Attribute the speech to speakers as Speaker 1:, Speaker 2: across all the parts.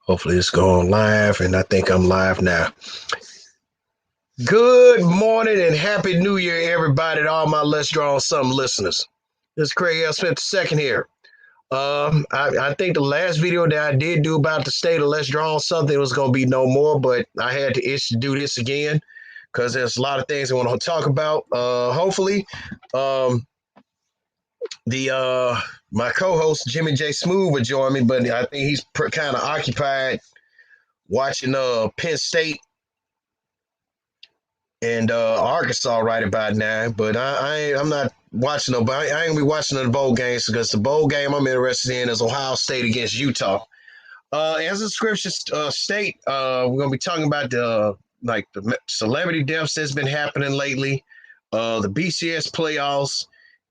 Speaker 1: Hopefully it's going live, and I think I'm live now. Good morning and happy new year, everybody, to all my Let's Draw on Something listeners. This is Craig L. Smith II here. I think the last video that I did do about the state of Let's Draw on Something was going to be no more, but I had to itch to do this again because there's a lot of things I want to talk about. Hopefully, my co-host Jimmy Jsmoove will join me, but I think he's kind of occupied watching Penn State and Arkansas right about now. But I'm not watching I ain't gonna be watching the bowl games because the bowl game I'm interested in is Ohio State against Utah. As a scripture state, we're gonna be talking about the celebrity deaths that's been happening lately, the BCS playoffs,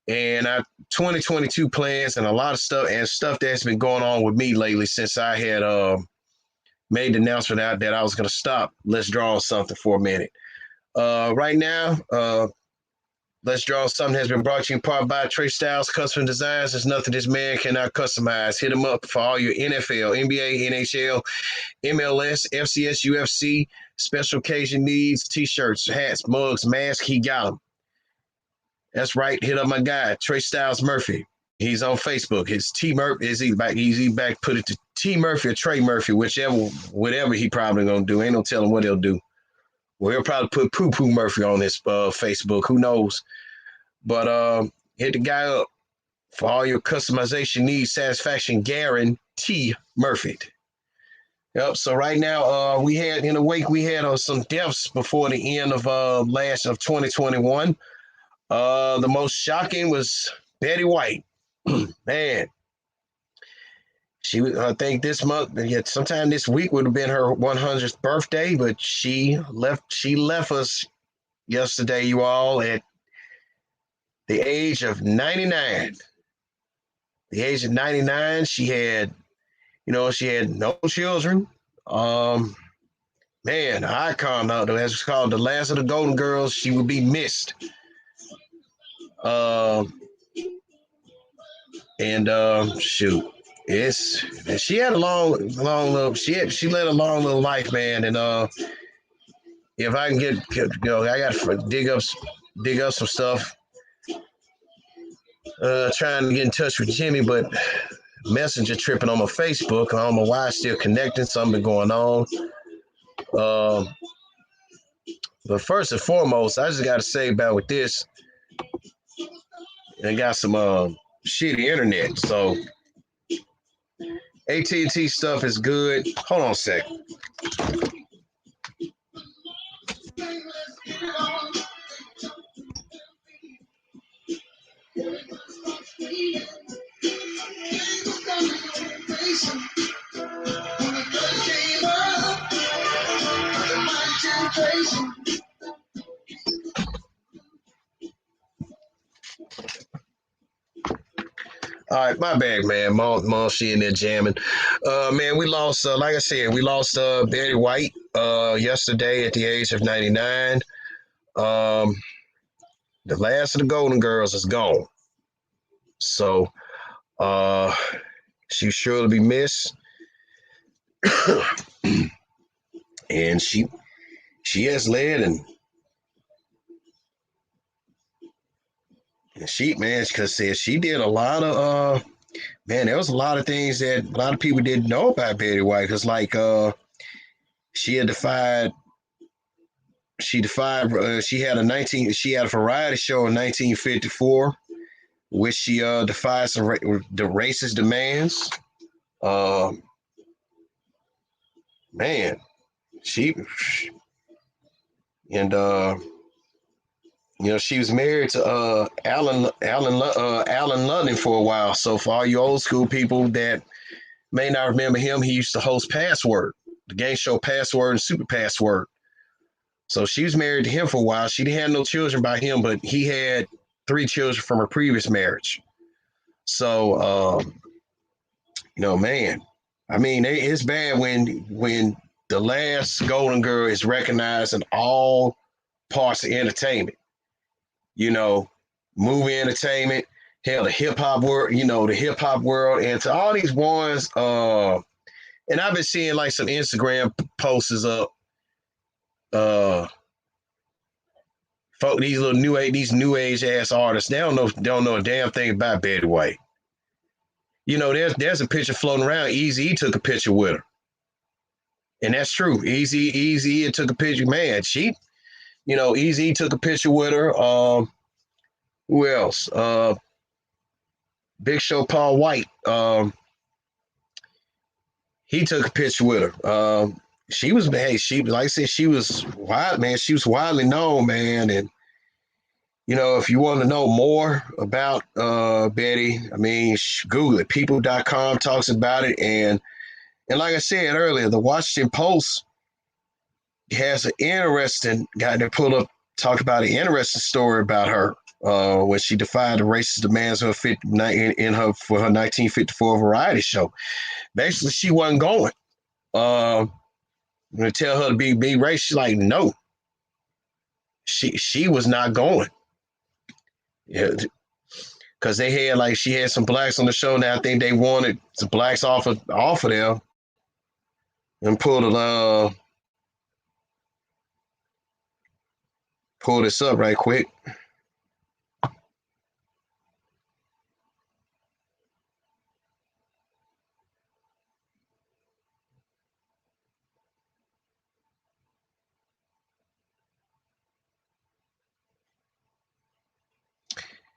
Speaker 1: and our 2022 plans, and a lot of stuff that's been going on with me lately since I had made the announcement out that I was gonna stop Let's Draw something for a minute. Right now, Let's Draw Something has been brought to you in part by Trey Styles Custom Designs. There's nothing this man cannot customize. Hit him up for all your NFL, NBA, NHL, MLS, FCS, UFC, special occasion needs, t-shirts, hats, mugs, masks. He got them. That's right. Hit up my guy, Trey Styles Murphy. He's on Facebook. His T Murphy is he back. Put it to T Murphy or Trey Murphy, whatever he probably gonna do. Ain't no telling what he'll do. Well, he'll probably put Poo Poo Murphy on his Facebook. Who knows? But hit the guy up for all your customization needs, satisfaction guarantee Murphy. Yep. So right now, we had in a week we had some deaths before the end of 2021. The most shocking was Betty White. Man, I think this month, sometime this week would have been her 100th birthday, but she left us yesterday, you all, at the age of 99. The age of 99, she had no children. Man, icon, as it's called, the last of the Golden Girls. She would be missed. Shoot. She had a long little she led a long little life, man. And if I can I gotta dig up some stuff. Trying to get in touch with Jimmy, but Messenger tripping on my Facebook. I don't know why it's still connecting. Something going on. But first and foremost, I just gotta say about with this, I got some shitty internet, so AT&T stuff is good. Hold on a sec. All right, my bad, man. Mom, she in there jamming. Man, we lost, like I said, we lost Betty White yesterday at the age of 99. The last of the Golden Girls is gone. So she surely be missed. And she has led and she, man, because she did a lot of man, there was a lot of things that a lot of people didn't know about Betty White. Because she had she had a variety show in 1954, which she defied the racist demands. Man, she was married to Alan London for a while. So for all you old school people that may not remember him, he used to host Password, the game show Password and Super Password. So she was married to him for a while. She didn't have no children by him, but he had 3 children from her previous marriage. So, man, I mean, it's bad when the last Golden Girl is recognized in all parts of entertainment. Movie entertainment, hell, the hip hop world, the hip hop world, and to all these ones. And I've been seeing like some Instagram posts up. Uh, these little these new age ass artists, they don't know a damn thing about Betty White. There's a picture floating around. Easy took a picture with her, and that's true. Easy took a picture. Man, Easy took a picture with her. Who else? Big Show Paul White. He took a picture with her. She was, hey, she like I said, she was wild, man. She was widely known, man. And if you want to know more about Betty, I mean, Google it. People.com talks about it, and like I said earlier, the Washington Post has an interesting guy that pulled up, talked about an interesting story about her when she defied the racist demands of her for her 1954 variety show. Basically, she wasn't going. I'm gonna tell her to be racist. She's like, no. She was not going. Yeah, because she had some blacks on the show. Now I think they wanted some blacks off of them and pull this up right quick.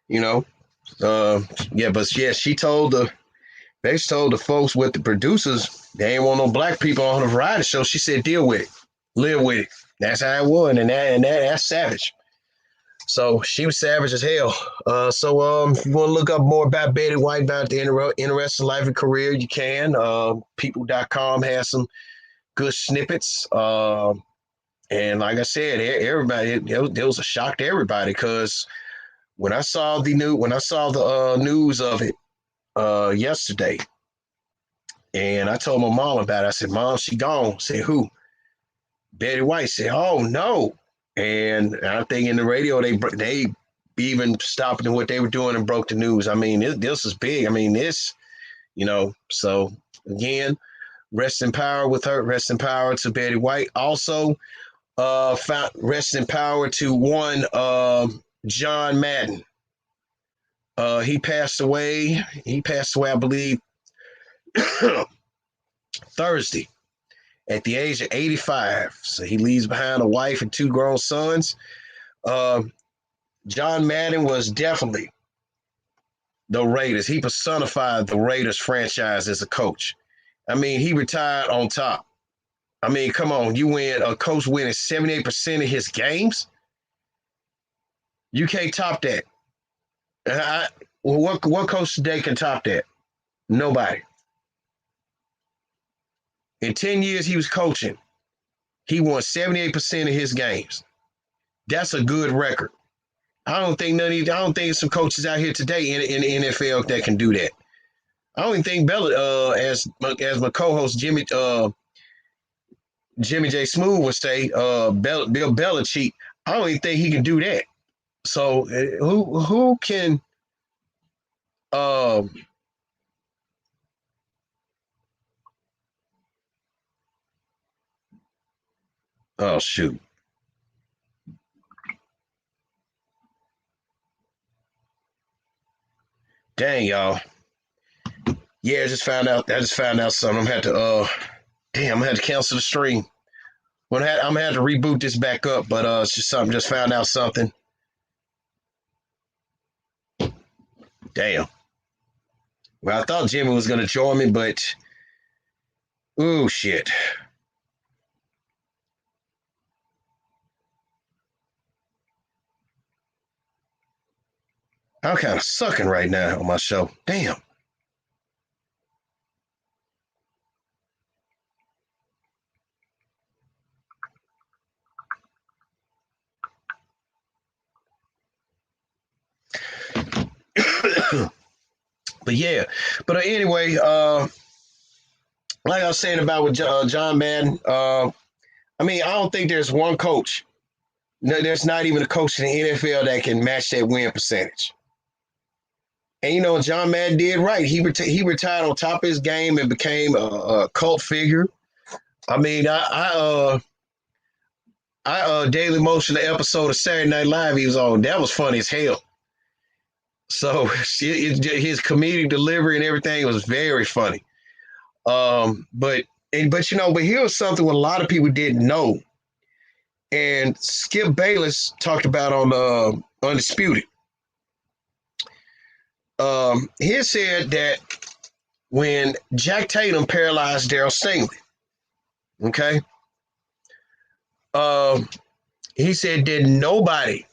Speaker 1: She told the folks with the producers they ain't want no black people on the variety show. She said, deal with it, live with it. That's how it was, and that's savage. So she was savage as hell. If you want to look up more about Betty White, about the interesting life and career, you can. People.com has some good snippets. And like I said, everybody, it was a shock to everybody because when I saw the news of it yesterday, and I told my mom about it, I said, "Mom, she gone." I said, "Who?" Betty White. Said, "Oh no." And I think in the radio they even stopped in what they were doing and broke the news. I mean, this is big. I mean, So again, rest in power with her. Rest in power to Betty White. Also, found rest in power to one John Madden. He passed away. I believe, Thursday at the age of 85. So he leaves behind a wife and two grown sons. John Madden was definitely the Raiders. He personified the Raiders franchise as a coach. I mean, he retired on top. I mean, come on, a coach winning 78% of his games. You can't top that. What coach today can top that? Nobody. In 10 years he was coaching, he won 78% of his games. That's a good record. I don't think some coaches out here today in the NFL that can do that. I don't even think as my co-host Jimmy Jsmoove would say, Bill Belichick, I don't even think he can do that. So who can oh shoot. Dang, y'all. Yeah, I just found out something. I'm gonna have to I'm gonna have to cancel the stream. I'm gonna have to reboot this back up, but it's just something, just found out something. Damn. Well, I thought Jimmy was gonna join me, but ooh shit. I'm kind of sucking right now on my show. Damn. But yeah, anyway, like I was saying about with John Madden, I mean, I don't think there's one coach. No, there's not even a coach in the NFL that can match that win percentage. And John Madden did right. He retired on top of his game and became a cult figure. I mean, I daily motion the episode of Saturday Night Live he was on. That was funny as hell. So his comedic delivery and everything was very funny. But here's something what a lot of people didn't know, and Skip Bayless talked about on Undisputed. He said that when Jack Tatum paralyzed Daryl Stingley, okay, he said did nobody,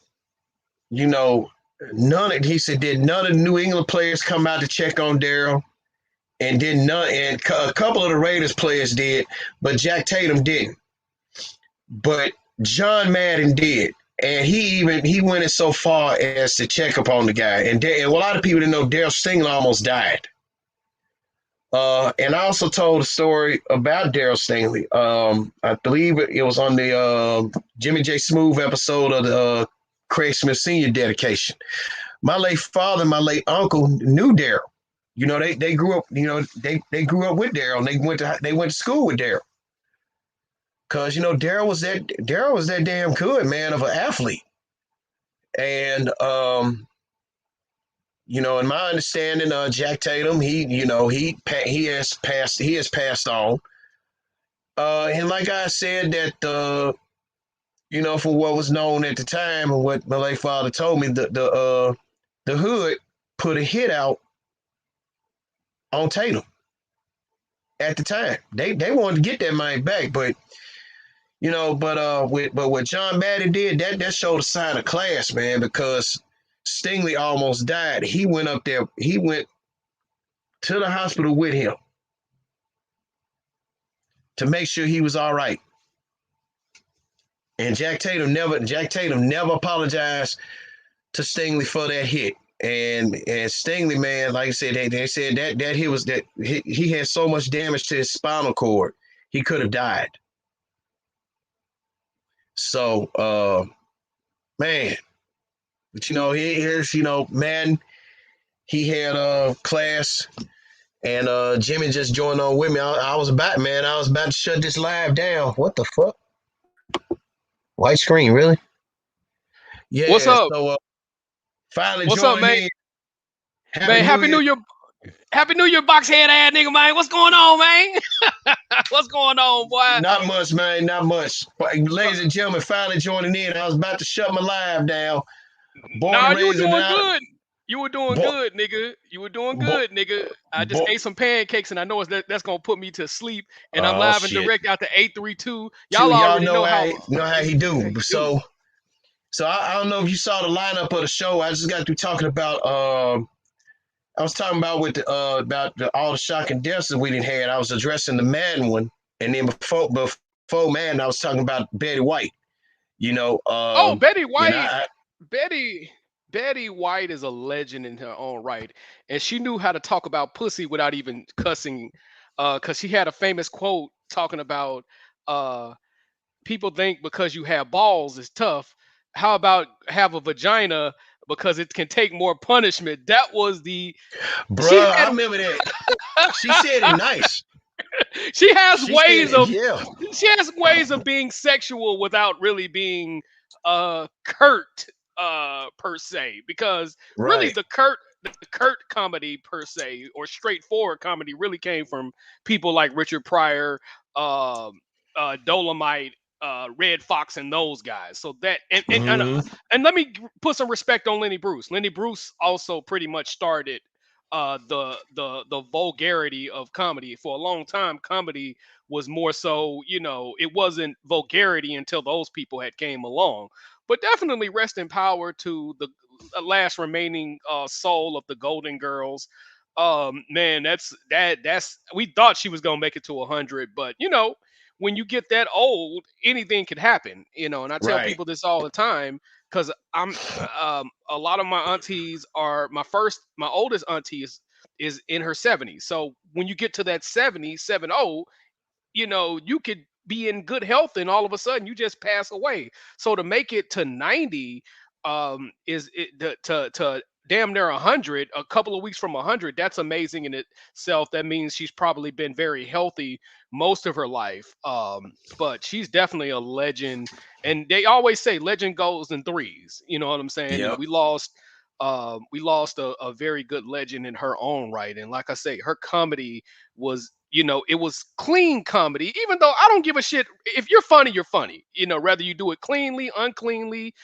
Speaker 1: he said did none of the New England players come out to check on Daryl, and a couple of the Raiders players did, but Jack Tatum didn't. But John Madden did. And he went so far as to check up on the guy. And a lot of people didn't know Daryl Stingley almost died. And I also told a story about Daryl Stingley. I believe it was on the Jimmy Jsmoove episode of the Craig Smith Sr. dedication. My late father and my late uncle knew Daryl. They grew up. They grew up with Daryl. And they went to school with Daryl. Cause Daryl was that damn good, man, of an athlete. And in my understanding, Jack Tatum, he has passed on. And like I said, that for what was known at the time and what my late father told me, the hood put a hit out on Tatum at the time. They wanted to get that money back, but what John Madden did, that showed a sign of class, man, because Stingley almost died. He went up there, he went to the hospital with him to make sure he was all right. And Jack Tatum never apologized to Stingley for that hit. And Stingley, man, like I said, they said that he had so much damage to his spinal cord, he could have died. So, man, but here's Madden. He had class, and Jimmy just joined on with me. I was about to shut this live down. What the fuck? White screen, really? Yeah.
Speaker 2: What's up?
Speaker 1: So finally
Speaker 2: What's
Speaker 1: joining
Speaker 2: up, man?
Speaker 1: in.
Speaker 2: Man, Happy New Year. Happy New Year, boxhead ass nigga, man. What's going on, man? What's going on, boy?
Speaker 1: Not much, man. Not much. Ladies and gentlemen, finally joining in. I was about to shut my live down.
Speaker 2: Nah, you were doing good. You were doing good, nigga. You were doing good, nigga. I just ate some pancakes, and I know that's gonna put me to sleep. And I'm live and direct out to 832. Y'all already know how
Speaker 1: he do. So I don't know if you saw the lineup of the show. I just got through talking about. I was talking about all the shocking deaths that we didn't had. I was addressing the Madden one, and then before Madden, I was talking about Betty White.
Speaker 2: Betty White. Betty White is a legend in her own right, and she knew how to talk about pussy without even cussing. Because she had a famous quote talking about people think because you have balls is tough. How about have a vagina? Because it can take more punishment. That was the.
Speaker 1: I remember that. She said it nice.
Speaker 2: She has ways of being sexual without really being curt per se. Because really the curt comedy per se or straightforward comedy really came from people like Richard Pryor, Dolomite, Red Fox, and those guys. So that and let me put some respect on Lenny Bruce. Lenny Bruce also pretty much started the vulgarity of comedy. For a long time, comedy was more so, it wasn't vulgarity until those people had came along. But definitely rest in power to the last remaining soul of the Golden Girls. Man, that's we thought she was gonna make it to 100, but when you get that old, anything could happen, and I tell people this all the time because I'm a lot of my aunties are my oldest auntie is in her 70s. So when you get to that 70, you could be in good health and all of a sudden you just pass away. So to make it to 90 to damn near 100, a couple of weeks from 100. That's amazing in itself. That means she's probably been very healthy most of her life. But she's definitely a legend, and they always say legend goes in threes. You know what I'm saying? And
Speaker 1: Yep.
Speaker 2: we lost a very good legend in her own right. And like I say, her comedy was, it was clean comedy. Even though I don't give a shit if you're funny, you're funny. Whether you do it cleanly, uncleanly,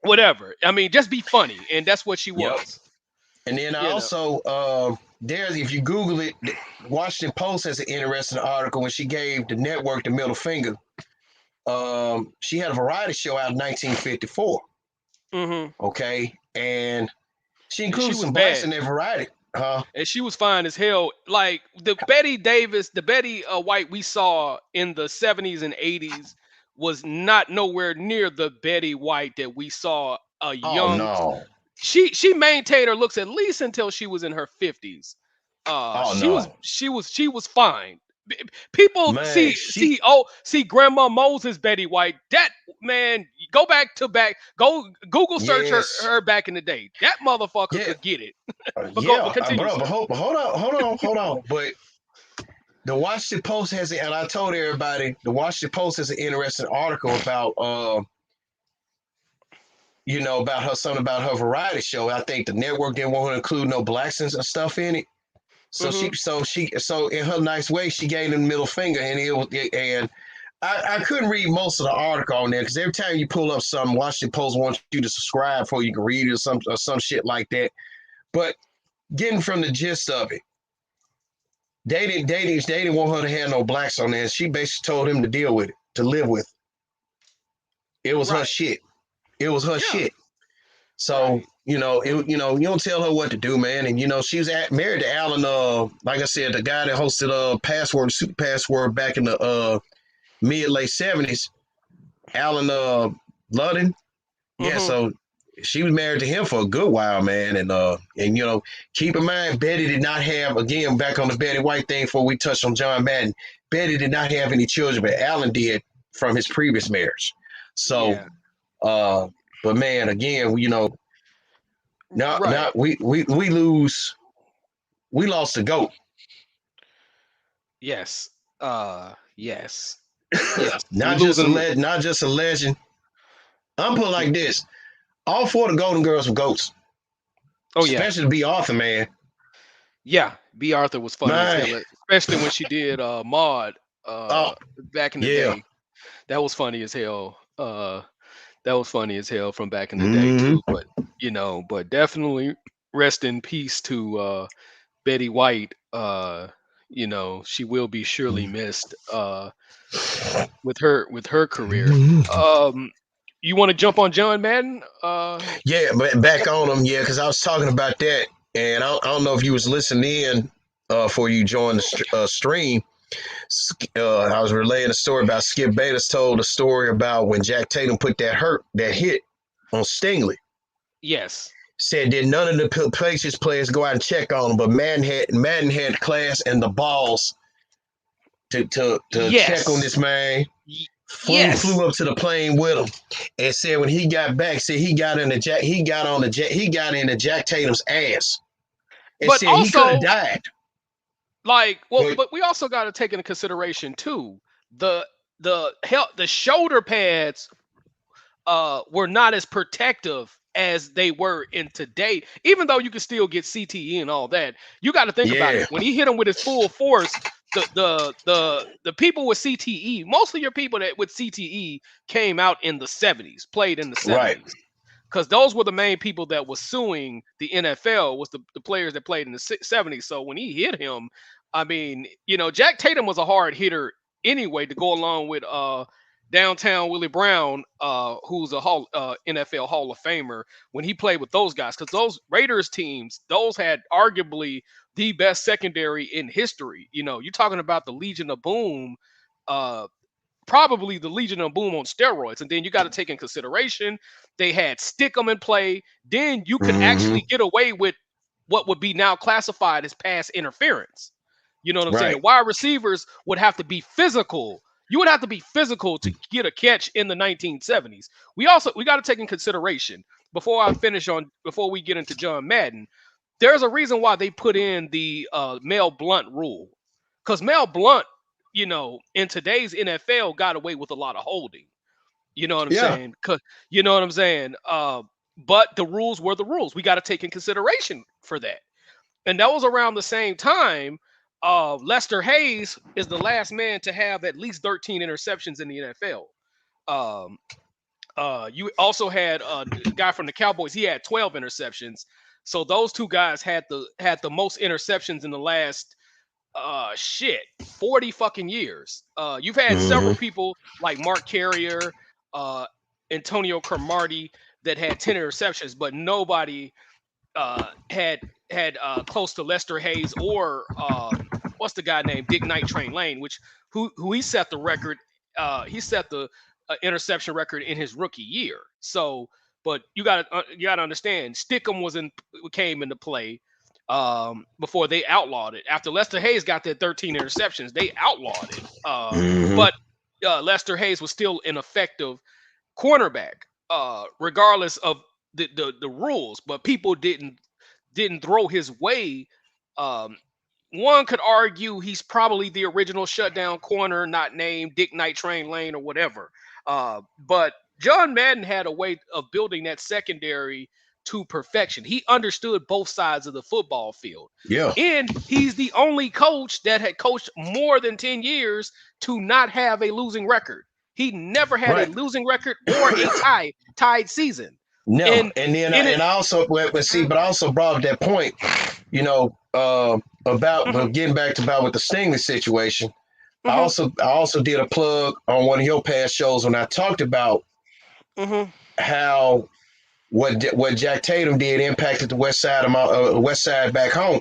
Speaker 2: whatever. I mean, just be funny, and that's what she
Speaker 1: Yep.
Speaker 2: was.
Speaker 1: And then I
Speaker 2: You know.
Speaker 1: also there's if you Google it, the Washington Post has an interesting article when she gave the network the middle finger. She had a variety show out in 1954.
Speaker 2: Mm-hmm.
Speaker 1: Okay, and she
Speaker 2: And she
Speaker 1: included
Speaker 2: was
Speaker 1: some blacks
Speaker 2: bad,
Speaker 1: in that variety.
Speaker 2: and she was fine as hell. Like the Betty White we saw in the 70s and 80s was not nowhere near the Betty White that we saw a
Speaker 1: Oh
Speaker 2: young.
Speaker 1: no.
Speaker 2: She maintained her looks at least until she was in her 50s.
Speaker 1: Oh no.
Speaker 2: She was fine. People
Speaker 1: Man,
Speaker 2: see Grandma Moses Betty White. That man, go go Google search her
Speaker 1: yes.
Speaker 2: her back in the day. That motherfucker
Speaker 1: Yeah.
Speaker 2: could get it. But
Speaker 1: Yeah.
Speaker 2: continue,
Speaker 1: Bro, but
Speaker 2: sir.
Speaker 1: hold on. But the Washington Post has it, and I told everybody the Washington Post has an interesting article about about her something about her variety show. I think the network didn't want her to include no blacks and stuff in it. So
Speaker 2: Hmm.
Speaker 1: so in her nice way, she gave them the middle finger, and I couldn't read most of the article on there because every time you pull up something, Washington Post wants you to subscribe before you can read it or some shit like that. But getting from the gist of it, they didn't want her to have no blacks on there. She basically told him to deal with it, to live with it. It was her
Speaker 2: Right.
Speaker 1: shit. It was her
Speaker 2: Yeah.
Speaker 1: shit. So
Speaker 2: Right.
Speaker 1: you don't tell her what to do, man. And she was married to Alan. Like I said, the guy that hosted Password Super Password back in the mid late '70s, Alan Ludden. Yeah,
Speaker 2: Hmm.
Speaker 1: so she was married to him for a good while, man. And keep in mind, Betty did not have, again, back on the Betty White thing before we touched on John Madden. Betty did not have any children, but Alan did from his previous marriage. So,
Speaker 2: Yeah.
Speaker 1: uh, but man, again, now
Speaker 2: Right.
Speaker 1: we lost the goat.
Speaker 2: Yes. Yes. Yes. We
Speaker 1: Not just a
Speaker 2: losing.
Speaker 1: legend, not just a legend. I'm put it like this: all four of the Golden Girls were goats,
Speaker 2: Oh yeah.
Speaker 1: especially to be Arthur, man.
Speaker 2: Yeah. B. Arthur was funny as
Speaker 1: Man,
Speaker 2: hell, especially when she did Maud
Speaker 1: oh
Speaker 2: back in the
Speaker 1: yeah.
Speaker 2: day. That was funny as hell. That was funny as hell from back in the day
Speaker 1: Mm-hmm.
Speaker 2: too. But definitely rest in peace to Betty White. She will be surely missed with her career. Um, you want to jump on John Madden?
Speaker 1: Yeah, but back on them, yeah, because I was talking about that, and I don't know if you was listening in before you joined the stream. I was relaying a story about Skip Bayless told a story about when Jack Tatum put that hit on Stingley.
Speaker 2: Yes.
Speaker 1: Said that none of the Pacers players go out and check on him, but Madden had class and the balls to check on
Speaker 2: Yes.
Speaker 1: this man.
Speaker 2: Yes.
Speaker 1: Flew up to the plane with him and said when he got back, said he got into Jack Tatum's ass and
Speaker 2: But
Speaker 1: said he could have
Speaker 2: also,
Speaker 1: died. But
Speaker 2: but we also got to take into consideration too the the shoulder pads were not as protective as they were in today. Even though you can still get CTE and all that, you got to think about it.
Speaker 1: yeah,
Speaker 2: When he hit him with his full force, the people with CTE, most of your people that with CTE came out in the 70s, played in the
Speaker 1: right.
Speaker 2: 70s. Because those were the main people that was suing the NFL, was the players that played in the 70s. So when he hit him, I mean, Jack Tatum was a hard hitter anyway, to go along with downtown Willie Brown, who's a NFL Hall of Famer, when he played with those guys. Because those Raiders teams, those had arguably the best secondary in history. You're talking about the Legion of Boom, probably the Legion of Boom on steroids. And then you got to take in consideration they had Stickum in play. Then you could
Speaker 1: Mm-hmm.
Speaker 2: actually get away with what would be now classified as pass interference. You know what I'm saying?
Speaker 1: Right.
Speaker 2: The wide receivers would have to be physical. You would have to be physical to get a catch in the 1970s. We got to take in consideration before we get into John Madden, there's a reason why they put in the Mel Blount rule. Because Mel Blount, in today's NFL got away with a lot of holding. You know what I'm
Speaker 1: Yeah.
Speaker 2: saying? You know what I'm saying? But the rules were the rules. We got to take in consideration for that. And that was around the same time. Lester Hayes is the last man to have at least 13 interceptions in the NFL. You also had a guy from the Cowboys. He had 12 interceptions. So those two guys had the most interceptions in the last 40 fucking years. You've had several people like Mark Carrier, Antonio Cromartie that had 10 interceptions, but nobody had close to Lester Hayes or what's the guy named Dick Night Train Lane, who he set the record. He set the interception record in his rookie year. So, but you got to understand, Stickum came into play before they outlawed it. After Lester Hayes got their 13 interceptions, they outlawed it. But Lester Hayes was still an effective cornerback, regardless of the rules. But people didn't throw his way. One could argue he's probably the original shutdown corner, not named Dick Night Train Lane or whatever. But John Madden had a way of building that secondary to perfection. He understood both sides of the football field.
Speaker 1: Yeah.
Speaker 2: And he's the only coach that had coached more than 10 years to not have a losing record. He never had a losing record or a tied season.
Speaker 1: No, and I also but I also brought up that point, about getting back to with the Stingley situation. I also did a plug on one of your past shows when I talked about how what Jack Tatum did impacted the west side back home.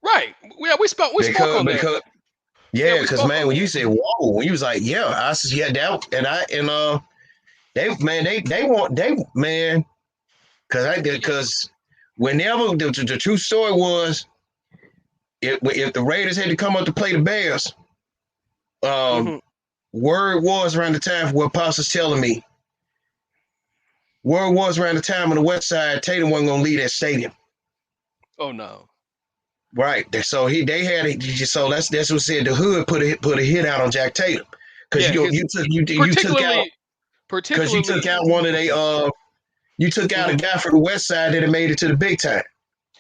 Speaker 2: Right. Yeah, we spoke on that.
Speaker 1: Because man, when you said whoa, when you was like, yeah, I said that, because whenever the true story was, if the Raiders had to come up to play the Bears, word was around the time, what Pops was telling me, word was around the time on the west side, Tatum wasn't gonna leave that stadium.
Speaker 2: Oh no.
Speaker 1: Right. So so that's what said the hood put a hit out on Jack Tatum. Because you took out one of they you took out a guy from the west side that had made it to the big time.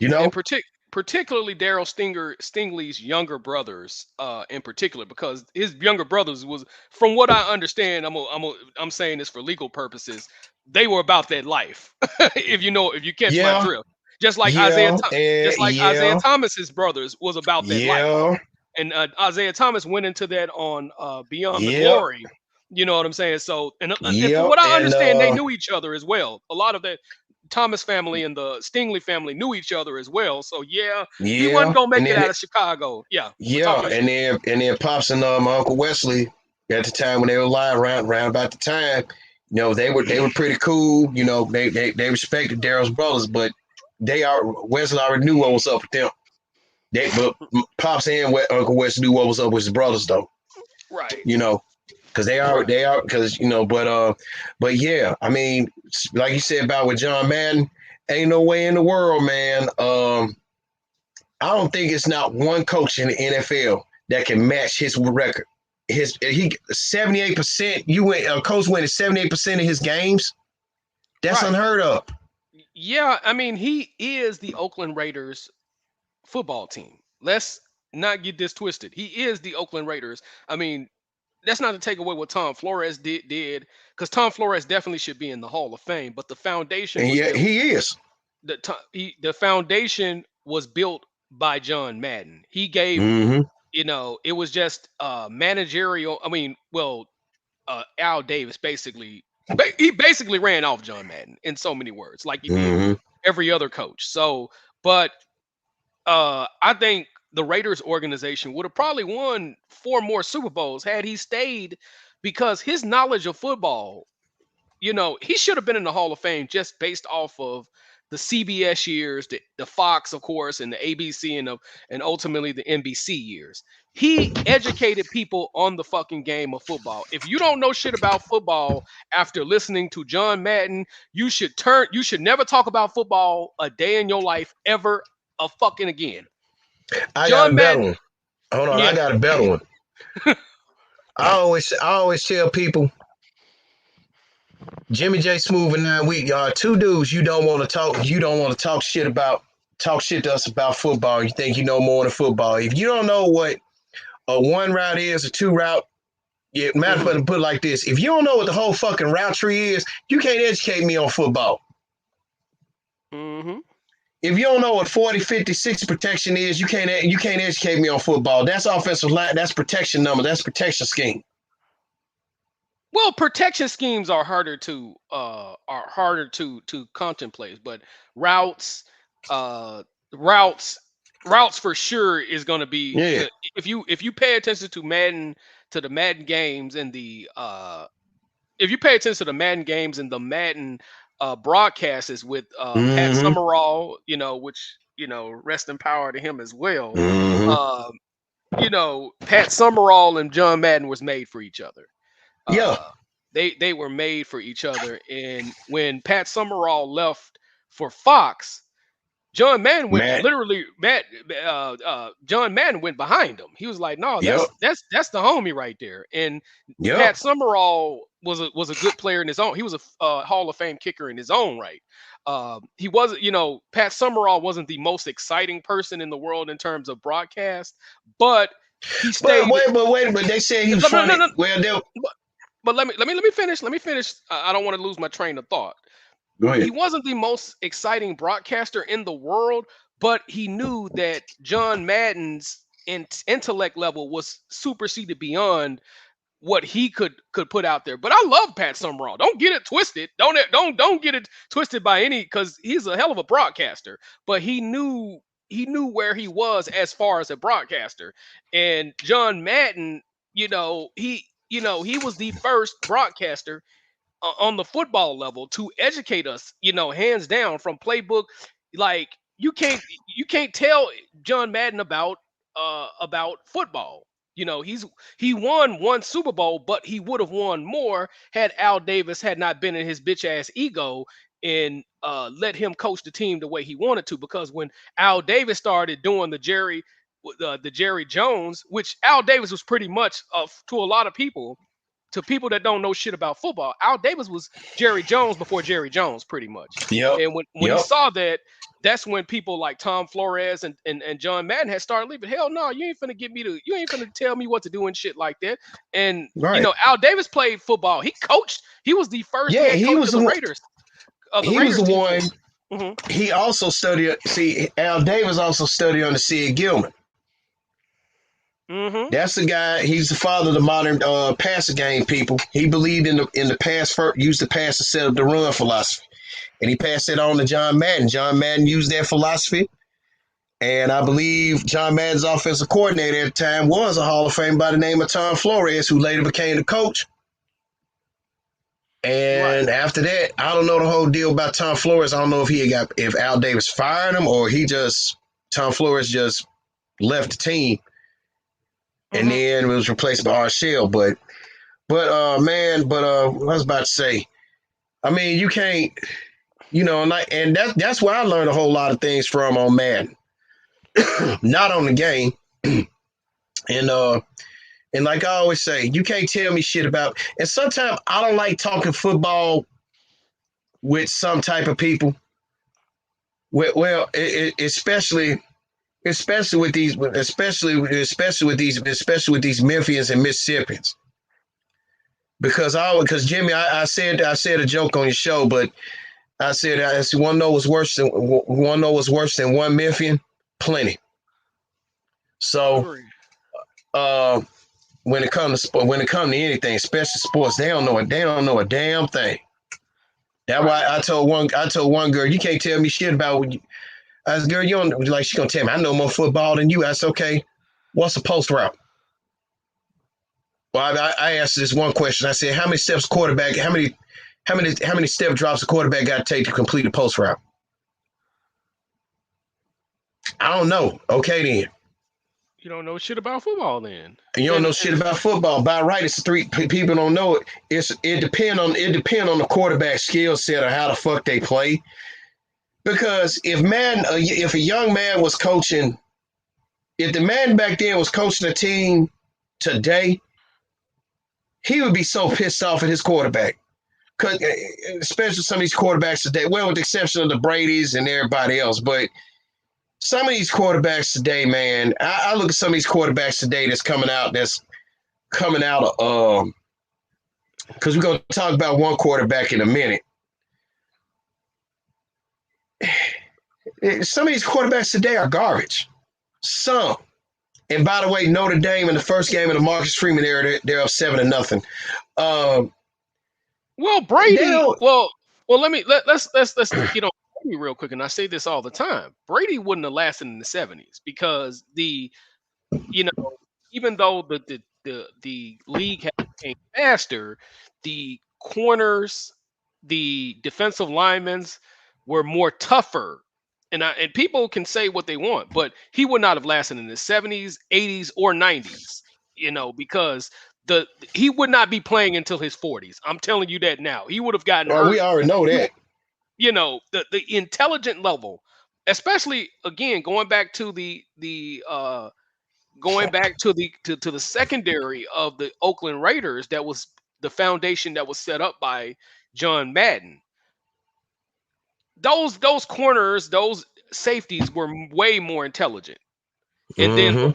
Speaker 2: And particularly Daryl Stingley's younger brothers, in particular, because his younger brothers was, from what I understand, I'm saying this for legal purposes, they were about that life. if you catch my drift. Just like Isaiah Thomas's brothers was about that life. And Isaiah Thomas went into that on Beyond the Glory. You know what I'm saying? So, and from what I understand, they knew each other as well. A lot of the Thomas family and the Stingley family knew each other as well. So he wasn't gonna make it out of Chicago.
Speaker 1: And then Pops and my Uncle Wesley at the time when they were alive, around about the time, they were pretty cool. They respected Daryl's brothers, but Wesley already knew what was up with them. But Pops and Uncle Wesley knew what was up with his brothers, though.
Speaker 2: Right.
Speaker 1: Because but yeah, I mean, like you said about with John Madden, ain't no way in the world, man. I don't think it's not one coach in the NFL that can match his record. He 78%. A coach winning 78% of his games. That's unheard of.
Speaker 2: Yeah, I mean, he is the Oakland Raiders football team. Let's not get this twisted. He is the Oakland Raiders. I mean, that's not to take away what Tom Flores did, because Tom Flores definitely should be in the Hall of Fame. But the foundation,
Speaker 1: he is.
Speaker 2: The foundation was built by John Madden. He gave, it was just managerial. I mean, Al Davis he basically ran off John Madden in so many words, like he did every other coach. So, but I think the Raiders organization would have probably won 4 more Super Bowls had he stayed, because his knowledge of football, he should have been in the Hall of Fame just based off of the CBS years, the Fox, of course, and the ABC and ultimately the NBC years. he educated people on the fucking game of football. If you don't know shit about football after listening to John Madden, you should never talk about football a day in your life ever fucking again.
Speaker 1: I got a
Speaker 2: John
Speaker 1: better
Speaker 2: Madden,
Speaker 1: one. Hold on,
Speaker 2: yeah.
Speaker 1: I got a better one. I always tell people, Jimmy Jsmoove and 9 Week, y'all two dudes you don't want to talk. You don't want to talk shit to us about football. You think you know more than football. If you don't know what a one route is, a two route, yeah, matter of fact, put it like this: if you don't know what the whole fucking route tree is, you can't educate me on football.
Speaker 2: Mm-hmm.
Speaker 1: If you don't know what 40, 50, 60 protection is, you can't educate me on football. That's offensive line. That's protection number. That's protection scheme.
Speaker 2: Well, protection schemes are harder to contemplate, but routes, uh, routes for sure is going to be
Speaker 1: Yeah.
Speaker 2: if you pay attention to the Madden games and if you pay attention to the Madden games and the Madden broadcasts with Pat Summerall, which rest in power to him as well.
Speaker 1: Mm-hmm.
Speaker 2: Pat Summerall and John Madden was made for each other.
Speaker 1: Yeah.
Speaker 2: They were made for each other. And when Pat Summerall left for Fox, John Madden went John Madden went behind him. He was like, "No, that's the homie right there." And Pat Summerall was a good player in his own. He was a Hall of Fame kicker in his own right. He wasn't, Pat Summerall wasn't the most exciting person in the world in terms of broadcast, but he stayed.
Speaker 1: But they said he was funny.
Speaker 2: No.
Speaker 1: Well,
Speaker 2: but let me finish. Let me finish. I don't want to lose my train of thought.
Speaker 1: Go ahead.
Speaker 2: He wasn't the most exciting broadcaster in the world, but he knew that John Madden's intellect level was superseded beyond what he could put out there. But I love Pat Summerall. Don't get it twisted. Don't get it twisted by any, because he's a hell of a broadcaster. But he knew where he was as far as a broadcaster. And John Madden, he was the first broadcaster on the football level to educate us, hands down, from playbook. Like you can't tell John Madden about football. He won one Super Bowl, but he would have won more had Al Davis had not been in his bitch ass ego and let him coach the team the way he wanted to. Because when Al Davis started doing the Jerry Jones, which Al Davis was pretty much to a lot of people, to people that don't know shit about football, Al Davis was Jerry Jones before Jerry Jones, pretty much.
Speaker 1: Yep.
Speaker 2: And when he saw that, that's when people like Tom Flores and John Madden had started leaving. Hell no, you ain't finna tell me what to do and shit like that. And Al Davis played football. He coached. He was the first head coach of the Raiders.
Speaker 1: He was the one. Mm-hmm. He also studied. See, Al Davis also studied under Sid Gilman.
Speaker 2: Mm-hmm.
Speaker 1: That's the guy. He's the father of the modern passing game. People. He believed in the pass first, used the pass to set up the run philosophy, and he passed it on to John Madden. John Madden used that philosophy, and I believe John Madden's offensive coordinator at the time was a Hall of Fame by the name of Tom Flores, who later became the coach. And after that, I don't know the whole deal about Tom Flores. I don't know if Al Davis fired him or Tom Flores just left the team. And then it was replaced by Arshell. But what I was about to say, I mean, you can't, and that's where I learned a whole lot of things from on Madden. Not on the game. And like I always say, you can't tell me shit about, and sometimes I don't like talking football with some type of people. Well, especially with these Memphians and Mississippians, because Jimmy, I said a joke on your show, but I said want to know what's worse than one Memphian? Plenty. So, when it comes to anything, especially sports, they don't know a damn thing. That's why I told one girl, you can't tell me shit about what you. I said, girl, you don't like. She gonna tell me I know more football than you. I said, okay, what's a post route? Well, I asked this one question. I said, how many steps quarterback? How many step drops a quarterback got to take to complete a post route? I don't know. Okay, then.
Speaker 2: You don't know shit about football then.
Speaker 1: You don't know shit about football. By right, it's three people don't know it. It depend on the quarterback skill set or how the fuck they play. Because if a young man was coaching, if the man back then was coaching a team today, he would be so pissed off at his quarterback. Cause especially some of these quarterbacks today, well, with the exception of the Brady's and everybody else, but some of these quarterbacks today, man, I look at some of these quarterbacks today that's coming out of because we're gonna talk about one quarterback in a minute. Some of these quarterbacks today are garbage. Some. And by the way, Notre Dame in the first game of the Marcus Freeman era, they're up 7-0.
Speaker 2: Well, Brady. Well, let's get on Brady real quick, and I say this all the time. Brady wouldn't have lasted in the 70s because even though the league had became faster, the corners, the defensive linemen were more tougher. And people can say what they want, but he would not have lasted in the 70s, 80s, or 90s, because he would not be playing until his 40s. I'm telling you that now. He would have gotten hurt.
Speaker 1: We already know that.
Speaker 2: The intelligent level, especially again going back to the secondary of the Oakland Raiders, that was the foundation that was set up by John Madden. Those corners, those safeties were way more intelligent. And then the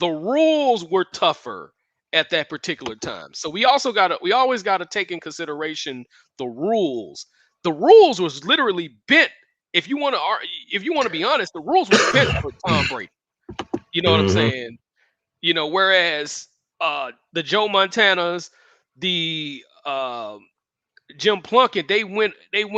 Speaker 2: rules were tougher at that particular time. So we always got to take in consideration the rules. The rules was literally bent. If you want to be honest, the rules were bent for Tom Brady. You know what I'm saying? Whereas the Joe Montanas, the Jim Plunkett, they went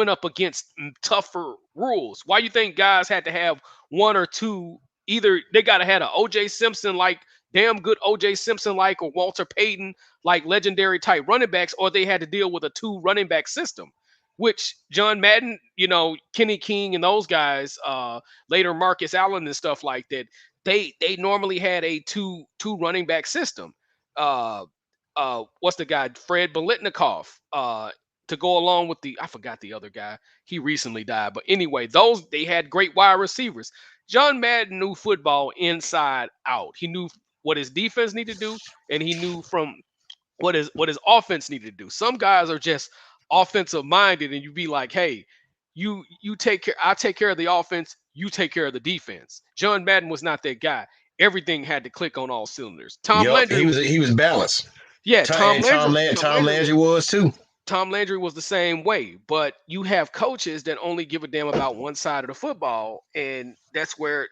Speaker 2: up against tougher rules. Why you think guys had to have one or two? Either they got to have an O.J. Simpson like damn good O.J. Simpson like, or Walter Payton like legendary type running backs, or they had to deal with a 2 running back system, which John Madden, Kenny King and those guys, later Marcus Allen and stuff like that, they normally had a two running back system. What's the guy? Fred Biletnikoff. To go along with I forgot the other guy. He recently died. But anyway, they had great wide receivers. John Madden knew football inside out. He knew what his defense needed to do, and he knew from what his offense needed to do. Some guys are just offensive minded, and you be like, hey, you take care, I take care of the offense, you take care of the defense. John Madden was not that guy. Everything had to click on all cylinders. Landry,
Speaker 1: he was balanced.
Speaker 2: Yeah,
Speaker 1: Tom Landry was too.
Speaker 2: Tom Landry was the same way, but you have coaches that only give a damn about one side of the football, and that's where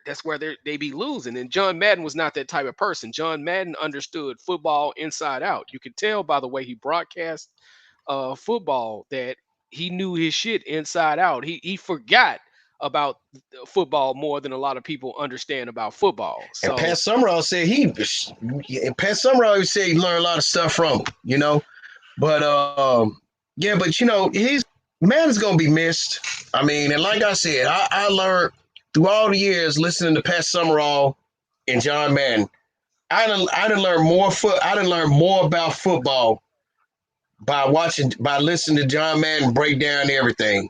Speaker 2: they be losing. And John Madden was not that type of person. John Madden understood football inside out. You could tell by the way he broadcast football that he knew his shit inside out. He forgot about football more than a lot of people understand about football. So,
Speaker 1: and Pat Summerall said he learned a lot of stuff from him, But he's Madden's gonna be missed. I mean, and like I said, I learned through all the years listening to Pat Summerall and John Madden. I didn't learn more about football by listening to John Madden break down everything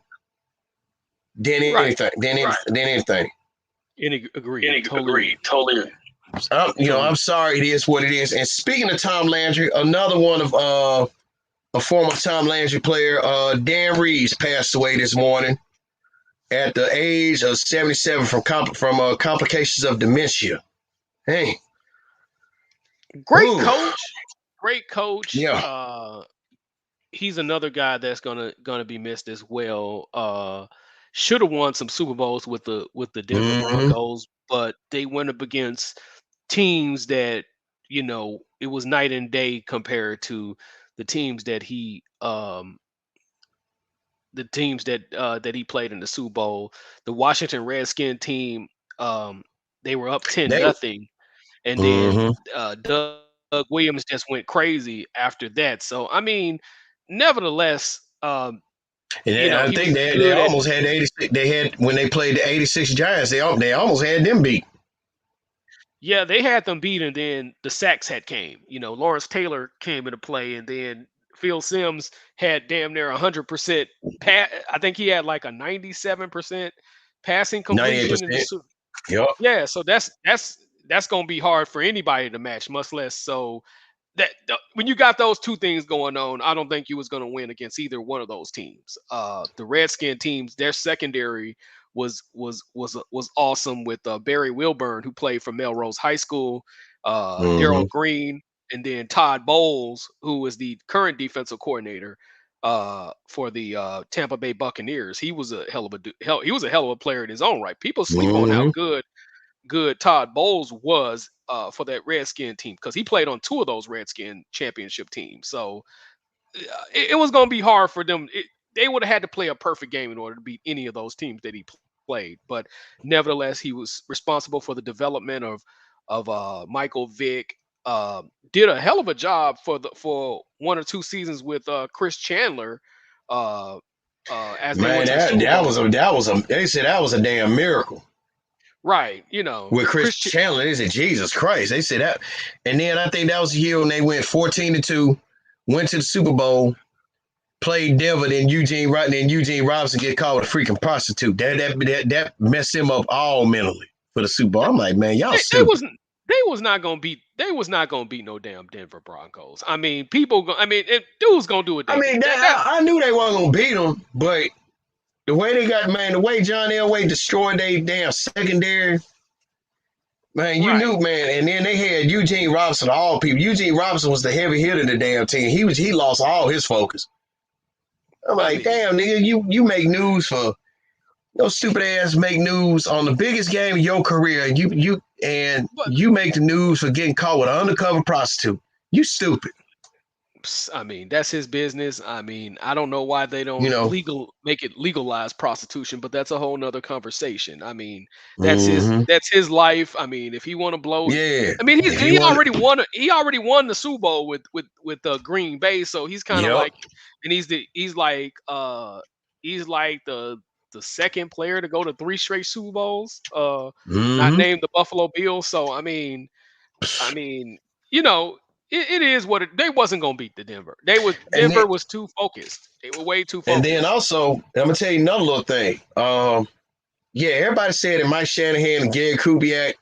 Speaker 1: than anything.
Speaker 2: Agreed.
Speaker 1: Totally. I'm sorry. It is what it is. And speaking of Tom Landry, another one of a former Tom Landry player, Dan Reeves, passed away this morning at the age of 77 from complications of dementia. Hey,
Speaker 2: great coach.
Speaker 1: Yeah,
Speaker 2: he's another guy that's gonna be missed as well. Should have won some Super Bowls with the Denver Broncos, but they went up against teams that it was night and day compared to the teams that he played in the Super Bowl. The Washington Redskins team, they were up 10-0, and then Doug Williams just went crazy after that. So I mean, nevertheless,
Speaker 1: I think they almost had 86. They had when they played the 86 Giants. They almost had them beat.
Speaker 2: Yeah, they had them beat, and then the sacks had came. Lawrence Taylor came into play, and then Phil Simms had damn near 100% pass. I think he had like a 97% passing completion in the
Speaker 1: 98%. Yep.
Speaker 2: yeah. So that's gonna be hard for anybody to match, much less so when you got those two things going on, I don't think you was going to win against either one of those teams. The Redskin teams, their secondary was awesome with Barry Wilburn, who played for Melrose High School,
Speaker 1: Mm-hmm.
Speaker 2: Daryl Green, and then Todd Bowles, who is the current defensive coordinator for the Tampa Bay Buccaneers. He was a hell of a player in his own right. People sleep on how
Speaker 1: Mm-hmm.
Speaker 2: good Todd Bowles was for that Redskin team because he played on two of those Redskin championship teams. So it was going to be hard for them. They would have had to play a perfect game in order to beat any of those teams that he played. But nevertheless, he was responsible for the development of Michael Vick. Did a hell of a job for 1 or 2 seasons with Chris Chandler as they
Speaker 1: Man,
Speaker 2: went to the Super Bowl.
Speaker 1: they said that was a damn miracle.
Speaker 2: Right,
Speaker 1: With Chris Chandler, they said, Jesus Christ. They said that. And then I think that was the year when they went 14-2, went to the Super Bowl, played Denver, then Eugene Robinson get caught with a freaking prostitute. That messed him up all mentally for the Super Bowl. I'm like, man, y'all stupid.
Speaker 2: They was not gonna beat no damn Denver Broncos. I mean, dude's gonna do it.
Speaker 1: I knew they weren't gonna beat them, but the way the way John Elway destroyed their damn secondary, man, you knew, man. And then they had Eugene Robinson, all people. Eugene Robinson was the heavy hitter of the damn team. He lost all his focus. I'm like, damn, nigga, you make news for stupid ass make news on the biggest game of your career, and you make the news for getting caught with an undercover prostitute. You stupid.
Speaker 2: I mean, that's his business. I mean, I don't know why they don't make it legalized prostitution, but that's a whole nother conversation. I mean, that's his life. I mean, if he want to blow,
Speaker 1: yeah.
Speaker 2: I mean, he already won the Super Bowl with Green Bay, so he's kind of like, and he's like the second player to go to 3 straight Super Bowls, not named the Buffalo Bills. So I mean, it is what they wasn't gonna beat the Denver. Denver was too focused. They were way too focused.
Speaker 1: And then also, I'm gonna tell you another little thing. Everybody said that Mike Shanahan and Gary Kubiak,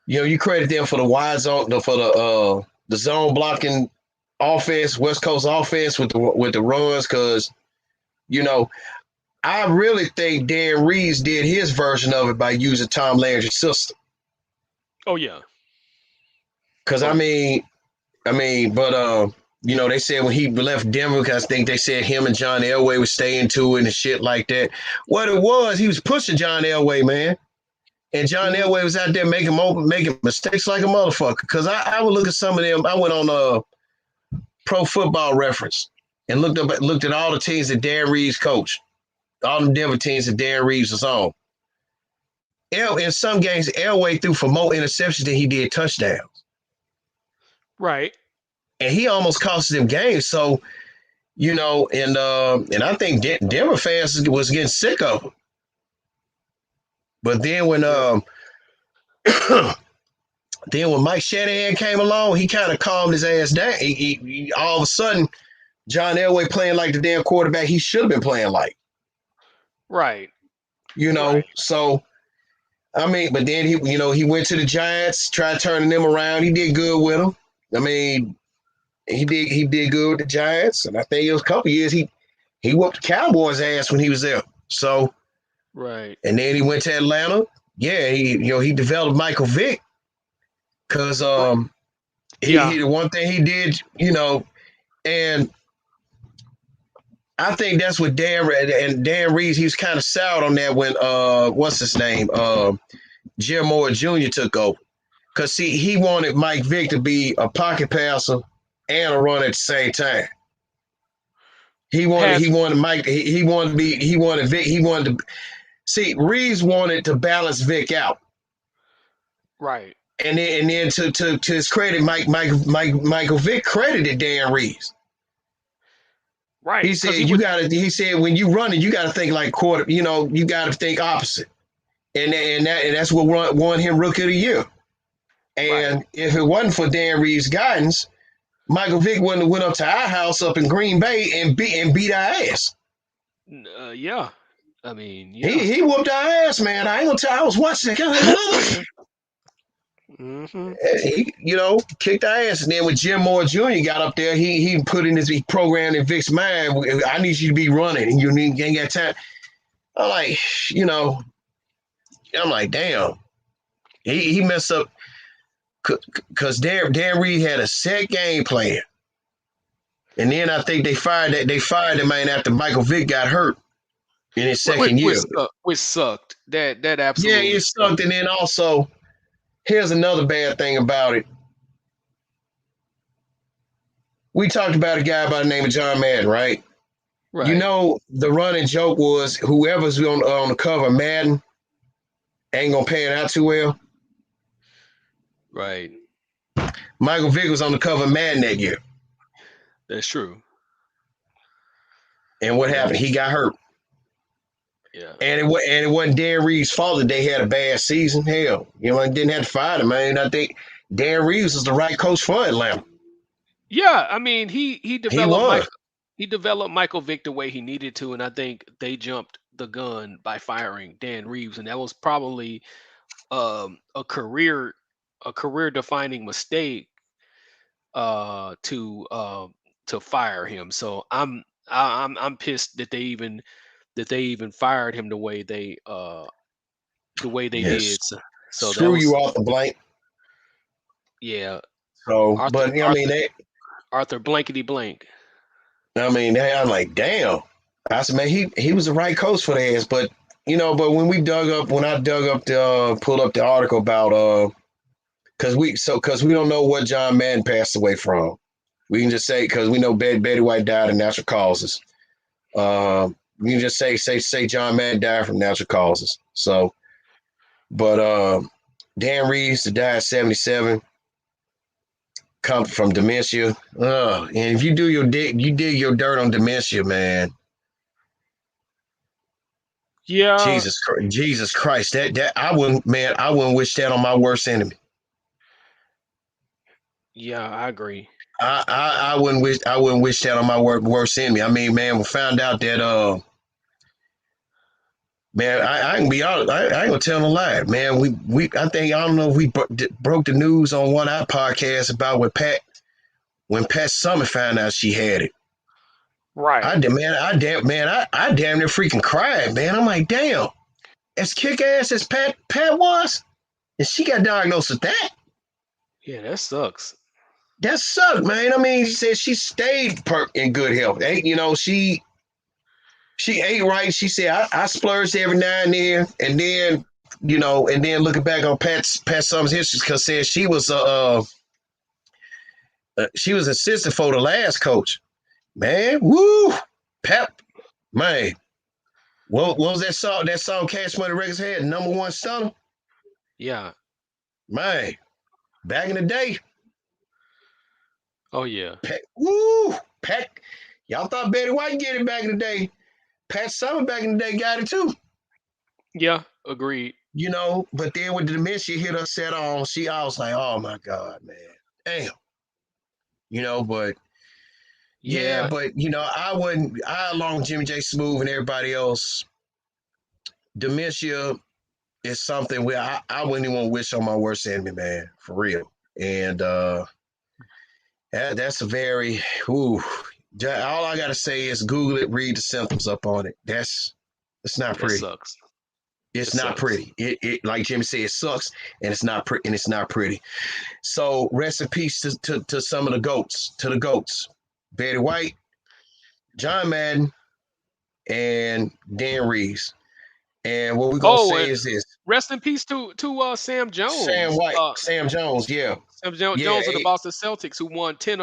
Speaker 1: you credit them for the wide zone, for the zone blocking offense, West Coast offense with the runs, because I really think Dan Reeves did his version of it by using Tom Landry's system.
Speaker 2: Oh yeah.
Speaker 1: Because they said when he left Denver, because I think they said him and John Elway was staying to it and shit like that. What it was, he was pushing John Elway, man. And John Elway was out there making mistakes like a motherfucker. Because I would look at some of them. I went on Pro Football Reference and looked at all the teams that Dan Reeves coached. All the Denver teams that Dan Reeves was on. In some games, Elway threw for more interceptions than he did touchdowns.
Speaker 2: Right.
Speaker 1: And he almost cost them games. So, and I think Denver fans was getting sick of him. But then when Mike Shanahan came along, he kind of calmed his ass down. He all of a sudden, John Elway playing like the damn quarterback he should have been playing like.
Speaker 2: Right.
Speaker 1: Right. So, I mean, but then he went to the Giants, tried turning them around. He did good with them. I mean, he did good with the Giants, and I think it was a couple years he whooped the Cowboys' ass when he was there. So,
Speaker 2: right.
Speaker 1: And then he went to Atlanta. Yeah, he developed Michael Vick because the one thing he did, and I think that's what Dan Reeves, he was kind of sour on that when what's his name? Jim Moore Jr. took over. Because see, he wanted Mike Vick to be a pocket passer and a runner at the same time. Reeves wanted to balance Vick out.
Speaker 2: Right.
Speaker 1: And then to his credit, Michael Vick credited Dan Reeves.
Speaker 2: Right.
Speaker 1: He said he said when you run it, you gotta think like quarter, you gotta think opposite. And that's what won him Rookie of the Year.
Speaker 2: Right.
Speaker 1: And if it wasn't for Dan Reeves' guidance, Michael Vick wouldn't have went up to our house up in Green Bay and beat our ass.
Speaker 2: Yeah. I mean, yeah.
Speaker 1: He whooped our ass, man. I ain't gonna tell. I was watching it.
Speaker 2: Hmm.
Speaker 1: He, kicked our ass. And then when Jim Moore Jr. got up there, he put in he programmed in Vic's mind. I need you to be running, and you ain't got time. I'm like, I'm like, damn. He messed up because Dan Reed had a set game plan, and then I think they fired the man after Michael Vick got hurt in his second year.
Speaker 2: Which sucked. That
Speaker 1: Yeah,
Speaker 2: absolutely
Speaker 1: it sucked. And then also, here's another bad thing about it. We talked about a guy by the name of John Madden, right?
Speaker 2: Right.
Speaker 1: The running joke was whoever's on the cover of Madden ain't gonna pan out too well.
Speaker 2: Right.
Speaker 1: Michael Vick was on the cover of Madden that year.
Speaker 2: That's true.
Speaker 1: And what happened? He got hurt.
Speaker 2: Yeah.
Speaker 1: And it wasn't Dan Reeves' fault that they had a bad season. Hell, didn't have to fire him, man. I think Dan Reeves was the right coach for Atlanta.
Speaker 2: Yeah, I mean, he developed
Speaker 1: He
Speaker 2: developed Michael Vick the way he needed to, and I think they jumped the gun by firing Dan Reeves, and that was probably a career defining mistake to fire him. So I'm pissed that they even fired him the way they
Speaker 1: yes.
Speaker 2: did. So that
Speaker 1: Screw
Speaker 2: was,
Speaker 1: you off the blank.
Speaker 2: yeah.
Speaker 1: So,
Speaker 2: Arthur
Speaker 1: but I mean,
Speaker 2: Arthur blankety blank.
Speaker 1: I'm like, damn. I said, man, he was the right coach for the ass. But but when I dug up pulled up the article about because we don't know what John Madden passed away from. We can just say because we know Betty White died of natural causes. We can just say John Madden died from natural causes. So, but Dan Reeves died at 77. Come from dementia. And if you dig your dirt on dementia, man.
Speaker 2: Yeah.
Speaker 1: Jesus Christ. That I wouldn't wish that on my worst enemy.
Speaker 2: Yeah, I agree.
Speaker 1: I wouldn't wish that on my worst enemy. I mean, man, we found out that man, I can be honest. I ain't gonna tell no lie, man. I don't know if we broke the news on one of our podcasts about when Pat Summitt found out she had it.
Speaker 2: Right.
Speaker 1: I damn near freaking cried, man. I'm like, damn, as kick ass as Pat was, and she got diagnosed with that.
Speaker 2: Yeah, that sucks.
Speaker 1: That sucked, man. I mean, she said she stayed in good health. She ate right. She said, I splurged every now and then, and then looking back on Pat Summitt's history, because said she was assistant for the last coach. Man, woo, Pat, man. What was that song? That song Cash Money Records had #1 stunner.
Speaker 2: Yeah.
Speaker 1: Man, back in the day.
Speaker 2: Oh yeah.
Speaker 1: Pat. Y'all thought Betty White get it back in the day. Pat Summitt back in the day got it too.
Speaker 2: Yeah, agreed.
Speaker 1: But then when the dementia hit her set on, I was like, oh my God, man. Damn. But
Speaker 2: Yeah.
Speaker 1: but I along with Jimmy Jsmoove and everybody else, dementia is something where I wouldn't even want to wish on my worst enemy, man, for real. And that's a very all I gotta say is Google it, read the symptoms up on it. It's not pretty.
Speaker 2: It sucks.
Speaker 1: It's not pretty. It like Jimmy said, it sucks, and it's not pretty. And it's not pretty. So rest in peace to some of the goats. To the goats, Betty White, John Madden, and Dan Reeves. And what we're gonna say is this:
Speaker 2: rest in peace to Sam Jones.
Speaker 1: Sam Jones, yeah.
Speaker 2: Sam Jones of the Boston Celtics, who won 10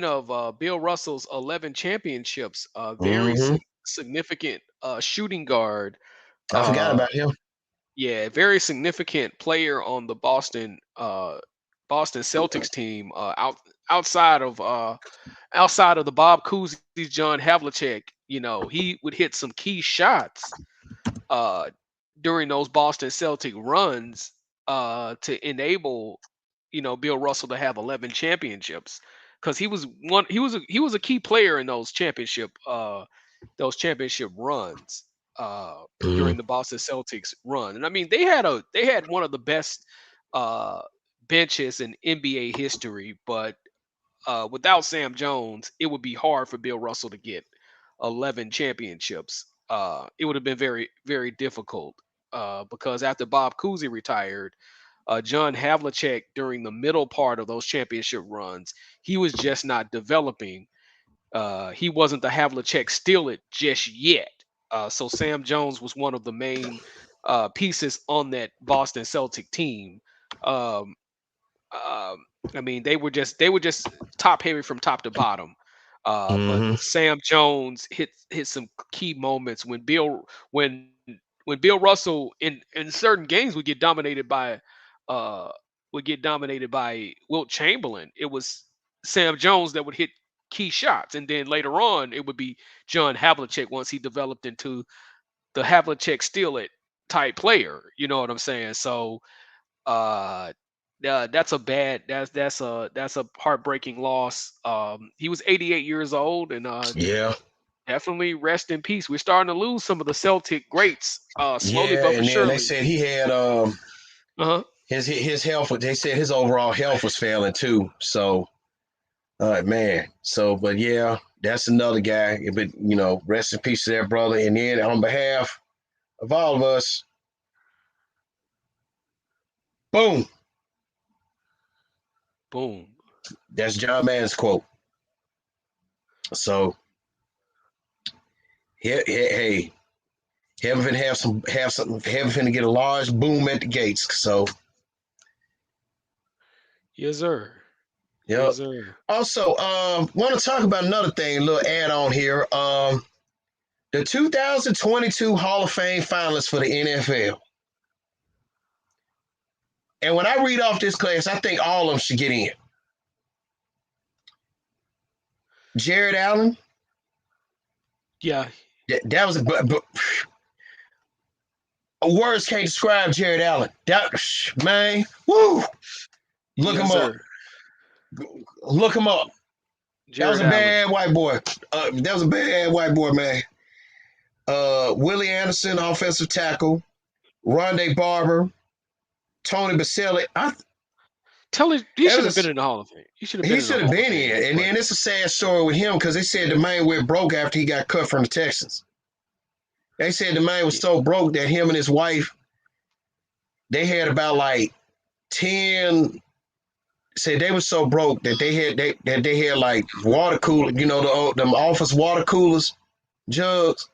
Speaker 2: of Bill Russell's 11 championships. Very significant shooting guard.
Speaker 1: I forgot about him.
Speaker 2: Yeah, very significant player on the Boston Celtics team. Outside of the Bob Cousy, John Havlicek, he would hit some key shots during those Boston Celtic runs to enable, Bill Russell to have 11 championships, because he was a key player in those championship runs
Speaker 1: Mhm.
Speaker 2: during the Boston Celtics run. And I mean, they had one of the best uh, benches in NBA history, but without Sam Jones, it would be hard for Bill Russell to get 11 championships. It would have been very, very difficult because after Bob Cousy retired, John Havlicek, during the middle part of those championship runs, he was just not developing. He wasn't the Havlicek steal it just yet. So Sam Jones was one of the main pieces on that Boston Celtic team. Um, I mean, they were just top heavy from top to bottom. But
Speaker 1: Mhm.
Speaker 2: Sam Jones hit some key moments when when Bill Russell in certain games uh would get dominated by Wilt Chamberlain. It was Sam Jones that would hit key shots, and then later on it would be John Havlicek once he developed into the Havlicek steal it type player. You know what I'm saying? So uh, that's a heartbreaking loss. He was 88 years old, and
Speaker 1: Yeah.
Speaker 2: definitely rest in peace. We're starting to lose some of the Celtic greats, slowly
Speaker 1: Yeah.
Speaker 2: but for
Speaker 1: And then they
Speaker 2: surely.
Speaker 1: said he had
Speaker 2: Uh-huh.
Speaker 1: his health. They said his overall health was failing too. So, man. So, but yeah, that's another guy. But rest in peace to that brother. And then on behalf of all of us, boom.
Speaker 2: Boom.
Speaker 1: That's John Mann's quote. So, hey, heaven have some heaven finna get a large boom at the gates. So,
Speaker 2: Yes, sir.
Speaker 1: yep.
Speaker 2: Yes, sir.
Speaker 1: Also, want to talk about another thing, a little add on here. The 2022 Hall of Fame finalists for the NFL. And when I read off this class, I think all of them should get in. Jared Allen,
Speaker 2: Yeah.
Speaker 1: that was words can't describe Jared Allen. That man, woo! Look him
Speaker 2: Yes,
Speaker 1: up.
Speaker 2: sir.
Speaker 1: Look him up. That was
Speaker 2: Jared
Speaker 1: a
Speaker 2: Allen.
Speaker 1: bad white boy. That was a bad white boy, man. Willie Anderson, offensive tackle. Rondé Barber, Tony Baselli.
Speaker 2: Tell him he should have been
Speaker 1: Was
Speaker 2: in the Hall of Fame. He should have been
Speaker 1: he
Speaker 2: in the
Speaker 1: should have
Speaker 2: Hall of
Speaker 1: been
Speaker 2: Fame.
Speaker 1: in. And
Speaker 2: But
Speaker 1: then it's a sad story with him because they said the man went broke after he got cut from the Texans. They said the man was
Speaker 2: yeah,
Speaker 1: so broke that him and his wife, they had about like 10. Said they were so broke that they had like water cooler, them office water coolers, jugs.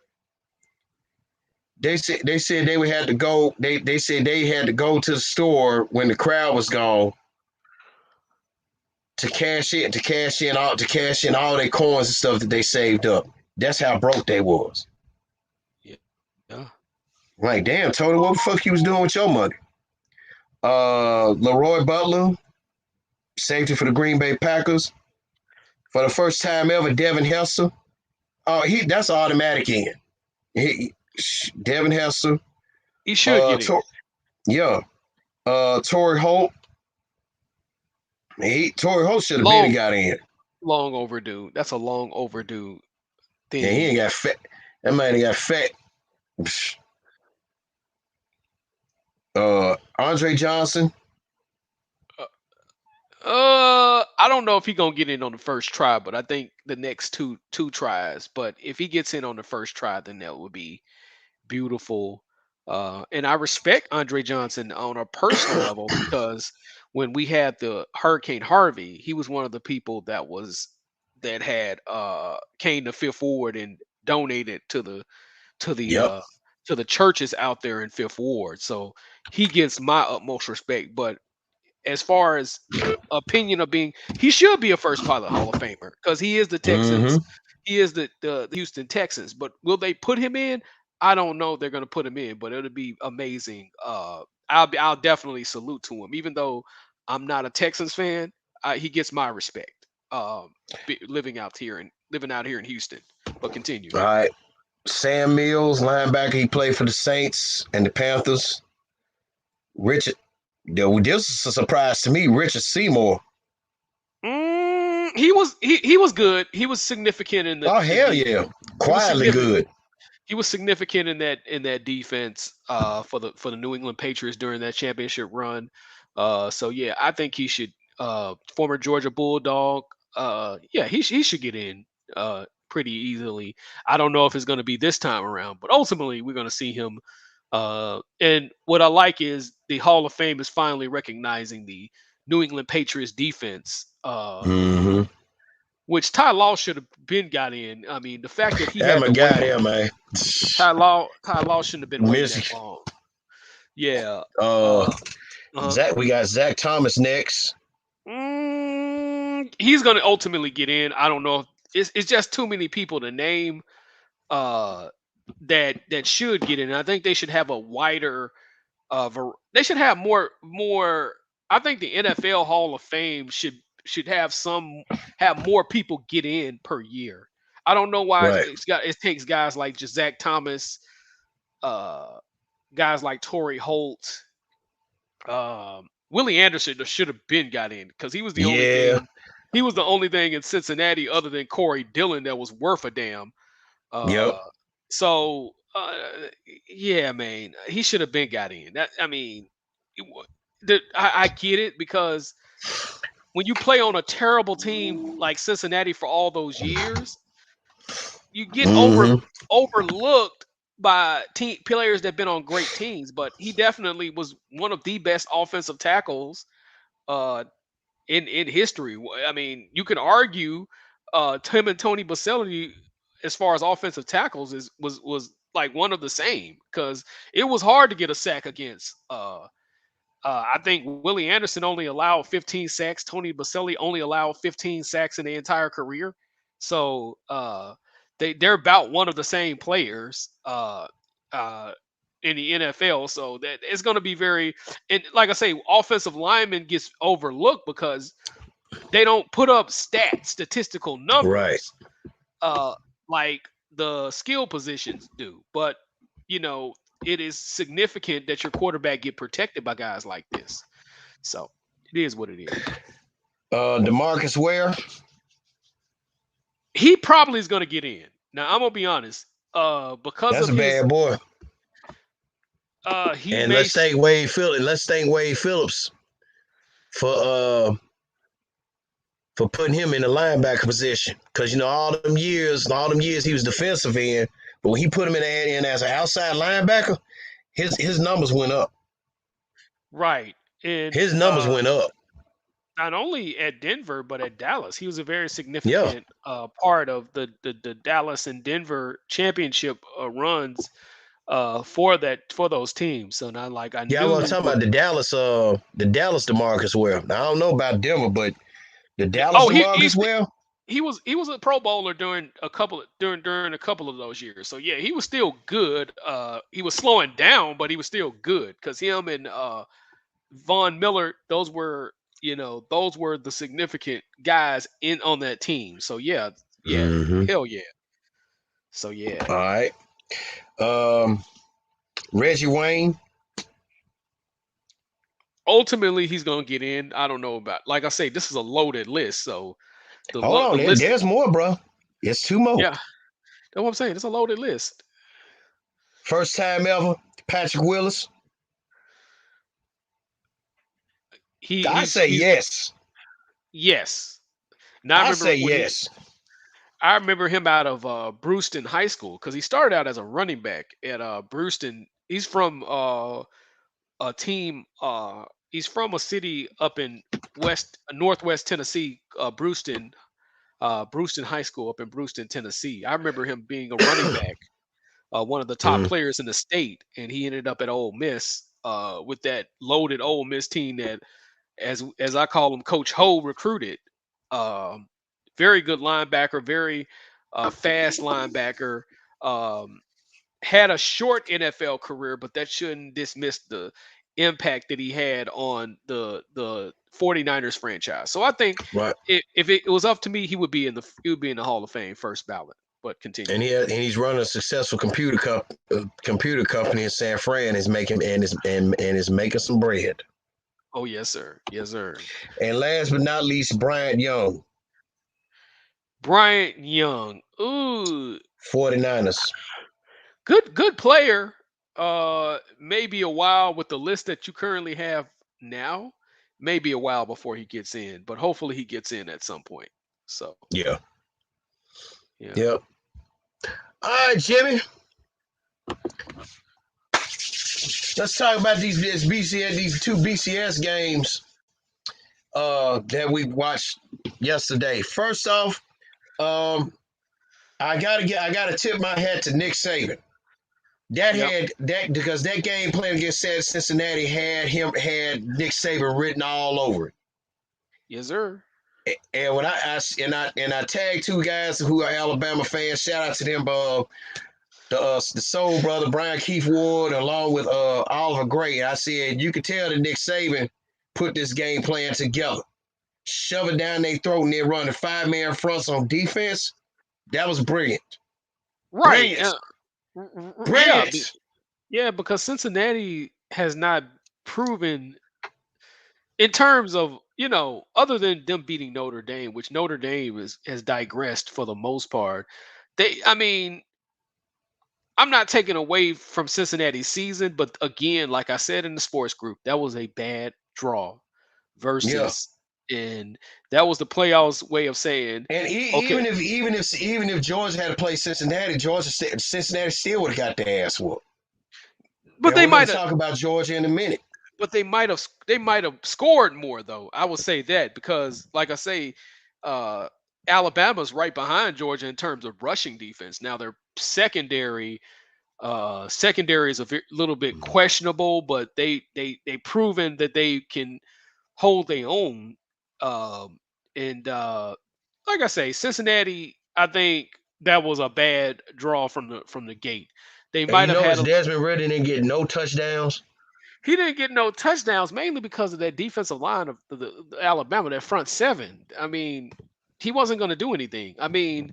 Speaker 1: They said they would have to go. They said they had to go to the store when the crowd was gone to cash in all their coins and stuff that they saved up. That's how broke they was.
Speaker 2: yeah, yeah.
Speaker 1: Like, damn, Tony, what the fuck you was doing with your money? Leroy Butler, safety for the Green Bay Packers. For the first time ever, Devin Hester. Oh, that's automatic in. He, Devin Hester.
Speaker 2: He should get in.
Speaker 1: Yeah. Torrey Holt. Torrey Holt should have been
Speaker 2: Long,
Speaker 1: got in.
Speaker 2: long overdue. That's a long overdue
Speaker 1: Yeah, he ain't
Speaker 2: thing.
Speaker 1: got fat. That man ain't got fat. Andre Johnson.
Speaker 2: I don't know if he gonna get in on the first try, but I think the next two tries. But if he gets in on the first try, then that would be beautiful. And I respect Andre Johnson on a personal level because when we had the Hurricane Harvey, he was one of the people that had came to Fifth Ward and donated to the
Speaker 1: Yep.
Speaker 2: uh to the churches out there in Fifth Ward. So he gets my utmost respect. But as far as opinion of being, he should be a first ballot Hall of Famer because he is the
Speaker 1: Mm-hmm.
Speaker 2: Texans, he is the Houston Texans. But will they put him in? I don't know if they're gonna put him in, but it'll be amazing. I'll definitely salute to him, even though I'm not a Texans fan. He gets my respect. Living out here in Houston. But continue.
Speaker 1: All right. Sam Mills, linebacker. He played for the Saints and the Panthers. Richard This is a surprise to me. Richard Seymour.
Speaker 2: He was good. He was significant in the
Speaker 1: Oh hell
Speaker 2: defense.
Speaker 1: yeah,
Speaker 2: He was
Speaker 1: quietly
Speaker 2: significant.
Speaker 1: good.
Speaker 2: He was significant in that defense for the New England Patriots during that championship run. So yeah, I think he should. Former Georgia Bulldog. Yeah, he should get in pretty easily. I don't know if it's going to be this time around, but ultimately we're going to see him. And what I like is the Hall of Fame is finally recognizing the New England Patriots defense.
Speaker 1: Mm-hmm.
Speaker 2: Which Ty Law should have been got in. I mean, the fact that he
Speaker 1: That
Speaker 2: had
Speaker 1: my
Speaker 2: to
Speaker 1: guy
Speaker 2: wait,
Speaker 1: there, man.
Speaker 2: Ty Law shouldn't have been waiting that
Speaker 1: Michigan.
Speaker 2: long. Yeah.
Speaker 1: Uh,
Speaker 2: Uh-huh.
Speaker 1: We got Zach Thomas next.
Speaker 2: He's going to ultimately get in. I don't know. It's just too many people to name that should get in. I think they should have a wider they should have more. I think the NFL Hall of Fame should have more people get in per year. I don't know why
Speaker 1: Right.
Speaker 2: it takes guys like just Zach Thomas, uh, guys like Torrey Holt, Willie Anderson should have been got in because he was the only
Speaker 1: Yeah.
Speaker 2: thing. He was the only thing in Cincinnati other than Corey Dillon that was worth a damn.
Speaker 1: Yep.
Speaker 2: Uh, so yeah, man, he should have been got in. That I mean, I get it because when you play on a terrible team like Cincinnati for all those years, you get
Speaker 1: Mm-hmm.
Speaker 2: overlooked by team players that've been on great teams. But he definitely was one of the best offensive tackles uh, in history. I mean, you can argue Tim and Tony Baselli as far as offensive tackles was like one of the same because it was hard to get a sack against. I think Willie Anderson only allowed 15 sacks. Tony Baselli only allowed 15 sacks in the entire career. So they're about one of the same players uh, in the NFL. So that it's going to be very and like I say, offensive lineman gets overlooked because they don't put up statistical
Speaker 1: Right.
Speaker 2: numbers uh, like the skill positions do. But you know, it is significant that your quarterback get protected by guys like this. So it is what it is.
Speaker 1: DeMarcus Ware.
Speaker 2: He probably is going to get in. Now I'm gonna be honest. Because
Speaker 1: That's
Speaker 2: of
Speaker 1: a
Speaker 2: his,
Speaker 1: bad boy.
Speaker 2: he
Speaker 1: And
Speaker 2: may.
Speaker 1: let's thank Wade Phillips. Let's thank Wade Phillips for putting him in the linebacker position. Because you know all them years he was defensive end, but when he put him in as an outside linebacker, his numbers went up.
Speaker 2: Right. And
Speaker 1: His numbers went up.
Speaker 2: not only at Denver but at Dallas, he was a very
Speaker 1: Yeah.
Speaker 2: significant part of the Dallas and Denver championship runs for those teams. So not like I
Speaker 1: Yeah, I was
Speaker 2: knew.
Speaker 1: talking about the Dallas DeMarcus Ware. Now, I don't know about Denver, but the Dallas
Speaker 2: Oh,
Speaker 1: DeMarcus Ware.
Speaker 2: he was a Pro Bowler during a couple of those years. So yeah, he was still good. He was slowing down, but he was still good because him and Von Miller, those were the significant guys in on that team. So yeah,
Speaker 1: Mm-hmm.
Speaker 2: hell yeah. So yeah,
Speaker 1: All right. Reggie Wayne.
Speaker 2: ultimately he's gonna get in. I don't know about. Like I say, this is a loaded list. So
Speaker 1: Hold
Speaker 2: the
Speaker 1: on,
Speaker 2: list,
Speaker 1: there's more, bro. It's two more.
Speaker 2: yeah, that's what I'm saying. It's a loaded list.
Speaker 1: First time ever, Patrick Willis. I say
Speaker 2: He's
Speaker 1: yes.
Speaker 2: yes. Now
Speaker 1: I say yes.
Speaker 2: I remember him out of Brewston High School because he started out as a running back at Brewston. He's from a team. He's from a city up in northwest Tennessee, Brewston High School up in Brewston, Tennessee. I remember him being a running back, one of the top
Speaker 1: Mm.
Speaker 2: players in the state, and he ended up at Ole Miss with that loaded Ole Miss team that, as I call him, Coach Ho recruited. Um, Very good linebacker, very fast linebacker. Um, had a short NFL career, but that shouldn't dismiss the impact that he had on the 49ers franchise. So I think
Speaker 1: Right.
Speaker 2: if it was up to me, he would be in the Hall of Fame first ballot. But continue.
Speaker 1: And he's running a successful computer company in San Fran. Is making and is making some bread.
Speaker 2: Oh yes, sir. Yes, sir.
Speaker 1: And last but not least, Bryant Young,
Speaker 2: Bryant Young. Ooh,
Speaker 1: 49ers.
Speaker 2: good player. Maybe a while with the list that you currently have now. Maybe a while before he gets in, but hopefully he gets in at some point. So
Speaker 1: Yeah.
Speaker 2: yeah.
Speaker 1: Yep. All right, Jimmy. Let's talk about these two BCS games that we watched yesterday. First off, um, I gotta tip my hat to Nick Saban. That
Speaker 2: Yep.
Speaker 1: had that because that game playing against Cincinnati had Nick Saban written all over it.
Speaker 2: Yes, sir.
Speaker 1: And when I tagged two guys who are Alabama fans. Shout out to them, the soul brother Brian Keith Ward, along with Oliver Gray. I said you could tell that Nick Saban put this game plan together, shove it down their throat, and then run the 5-man fronts on defense. That was brilliant,
Speaker 2: Right.
Speaker 1: brilliant,
Speaker 2: Yeah.
Speaker 1: brilliant.
Speaker 2: Yeah, because Cincinnati has not proven in terms of, other than them beating Notre Dame, which Notre Dame has digressed for the most part. I mean, I'm not taking away from Cincinnati's season, but again, like I said in the sports group, that was a bad draw
Speaker 1: Yeah.
Speaker 2: versus, and that was the playoffs way of saying,
Speaker 1: And
Speaker 2: okay,
Speaker 1: even if Georgia had to play Cincinnati, Cincinnati still would have got their ass whooped.
Speaker 2: but
Speaker 1: And
Speaker 2: they
Speaker 1: we're going
Speaker 2: might
Speaker 1: to
Speaker 2: have,
Speaker 1: talk about Georgia in a minute.
Speaker 2: but they might have scored more though. I would say that because, like I say, uh, Alabama's right behind Georgia in terms of rushing defense. Now their secondary is a little bit questionable, but they proven that they can hold their own. And Like I say, Cincinnati, I think that was a bad draw from the gate. They
Speaker 1: And
Speaker 2: might
Speaker 1: you
Speaker 2: have had
Speaker 1: notice
Speaker 2: a
Speaker 1: Desmond Ridder didn't get no touchdowns.
Speaker 2: He didn't get no touchdowns mainly because of that defensive line of the Alabama, that front seven. I mean, he wasn't going to do anything. I mean,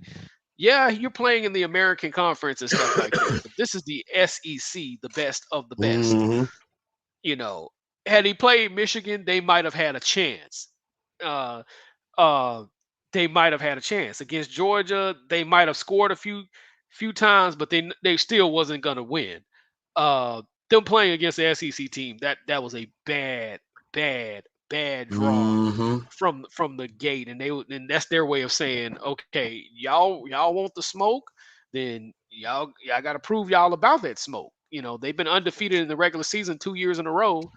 Speaker 2: yeah, you're playing in the American Conference and stuff like that, but this is the SEC, the best of the best.
Speaker 1: Mm-hmm.
Speaker 2: You know, had he played Michigan, they might have had a chance. Uh, uh, they might have had a chance against Georgia. They might have scored a few times, but they still wasn't gonna win. Them playing against the SEC team, that was a bad draw
Speaker 1: Mm-hmm.
Speaker 2: from the gate, and that's their way of saying, okay, y'all want the smoke, then y'all got to prove y'all about that smoke. They've been undefeated in the regular season 2 years in a row.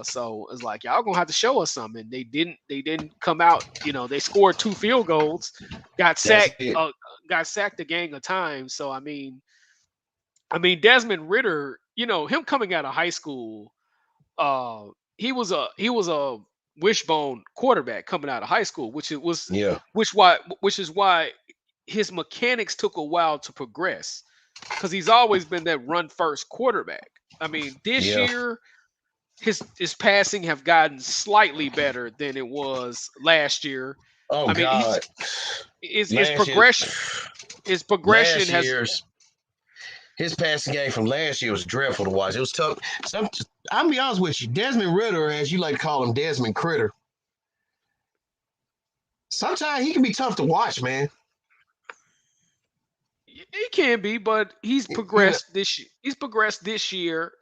Speaker 2: So it's like y'all gonna have to show us something. They didn't come out. They scored 2 field goals, got
Speaker 1: That's
Speaker 2: sacked,
Speaker 1: it.
Speaker 2: got sacked a gang of times. So I mean Desmond Ritter, him coming out of high school, uh, he was a wishbone quarterback coming out of high school,
Speaker 1: Yeah.
Speaker 2: which is why his mechanics took a while to progress because he's always been that run first quarterback. I mean, this
Speaker 1: Yeah.
Speaker 2: year his passing have gotten slightly better than it was last year.
Speaker 1: Oh
Speaker 2: I mean, he's
Speaker 1: God.
Speaker 2: his
Speaker 1: Last year,
Speaker 2: progression his progression
Speaker 1: last
Speaker 2: has
Speaker 1: year's his passing game from last year was dreadful to watch. It was tough. I'll be honest with you, Desmond Ritter, as you like to call him, Desmond Critter. Sometimes he can be tough to watch, man.
Speaker 2: he can be, but
Speaker 1: You know,
Speaker 2: he's progressed this year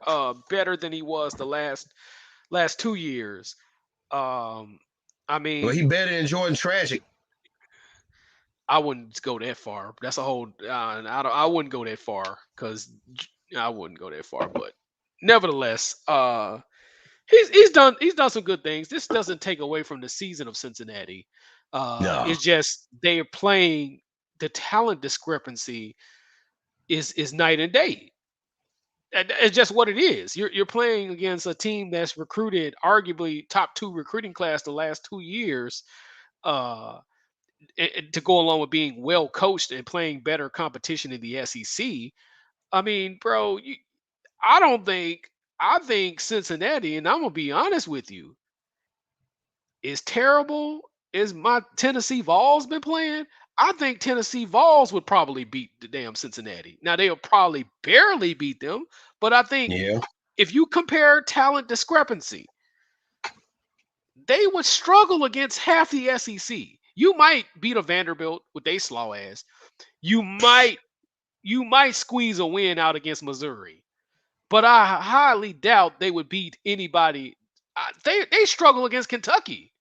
Speaker 2: better than he was the last 2 years. Um I
Speaker 1: well, he
Speaker 2: mean,
Speaker 1: better than Jordan Tragic.
Speaker 2: I wouldn't go that far. That's a whole. I wouldn't go that far because I wouldn't go that far. But nevertheless, he's done some good things. This doesn't take away from the season of Cincinnati.
Speaker 1: No.
Speaker 2: It's just they're playing, the talent discrepancy is night and day. It's just what it is. You're playing against a team that's recruited arguably top two recruiting class the last 2 years. Uh, to go along with being well coached and playing better competition in the SEC. I mean, bro, I don't think I think Cincinnati, and I'm gonna be honest with you, is terrible. Is my Tennessee Vols been playing? I think Tennessee Vols would probably beat the damn Cincinnati. Now they'll probably barely beat them, but I think
Speaker 1: Yeah.
Speaker 2: if you compare talent discrepancy, they would struggle against half the SEC. You might beat a Vanderbilt with they slow ass. You might squeeze a win out against Missouri, but I highly doubt they would beat anybody. They struggle against Kentucky.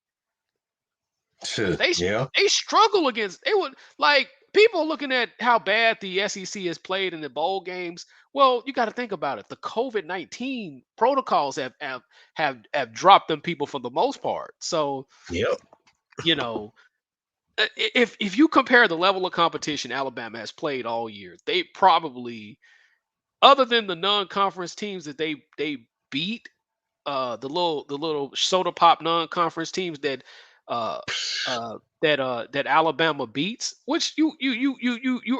Speaker 2: They
Speaker 1: Yeah.
Speaker 2: they struggle against. They would like people looking at how bad the SEC has played in the bowl games. Well, you got to think about it. The COVID-19 protocols have dropped them people for the most part. So
Speaker 1: Yep.
Speaker 2: you know, if you compare the level of competition Alabama has played all year, they probably, other than the non-conference teams that they beat, the little soda pop non-conference teams uh that Alabama beats, which you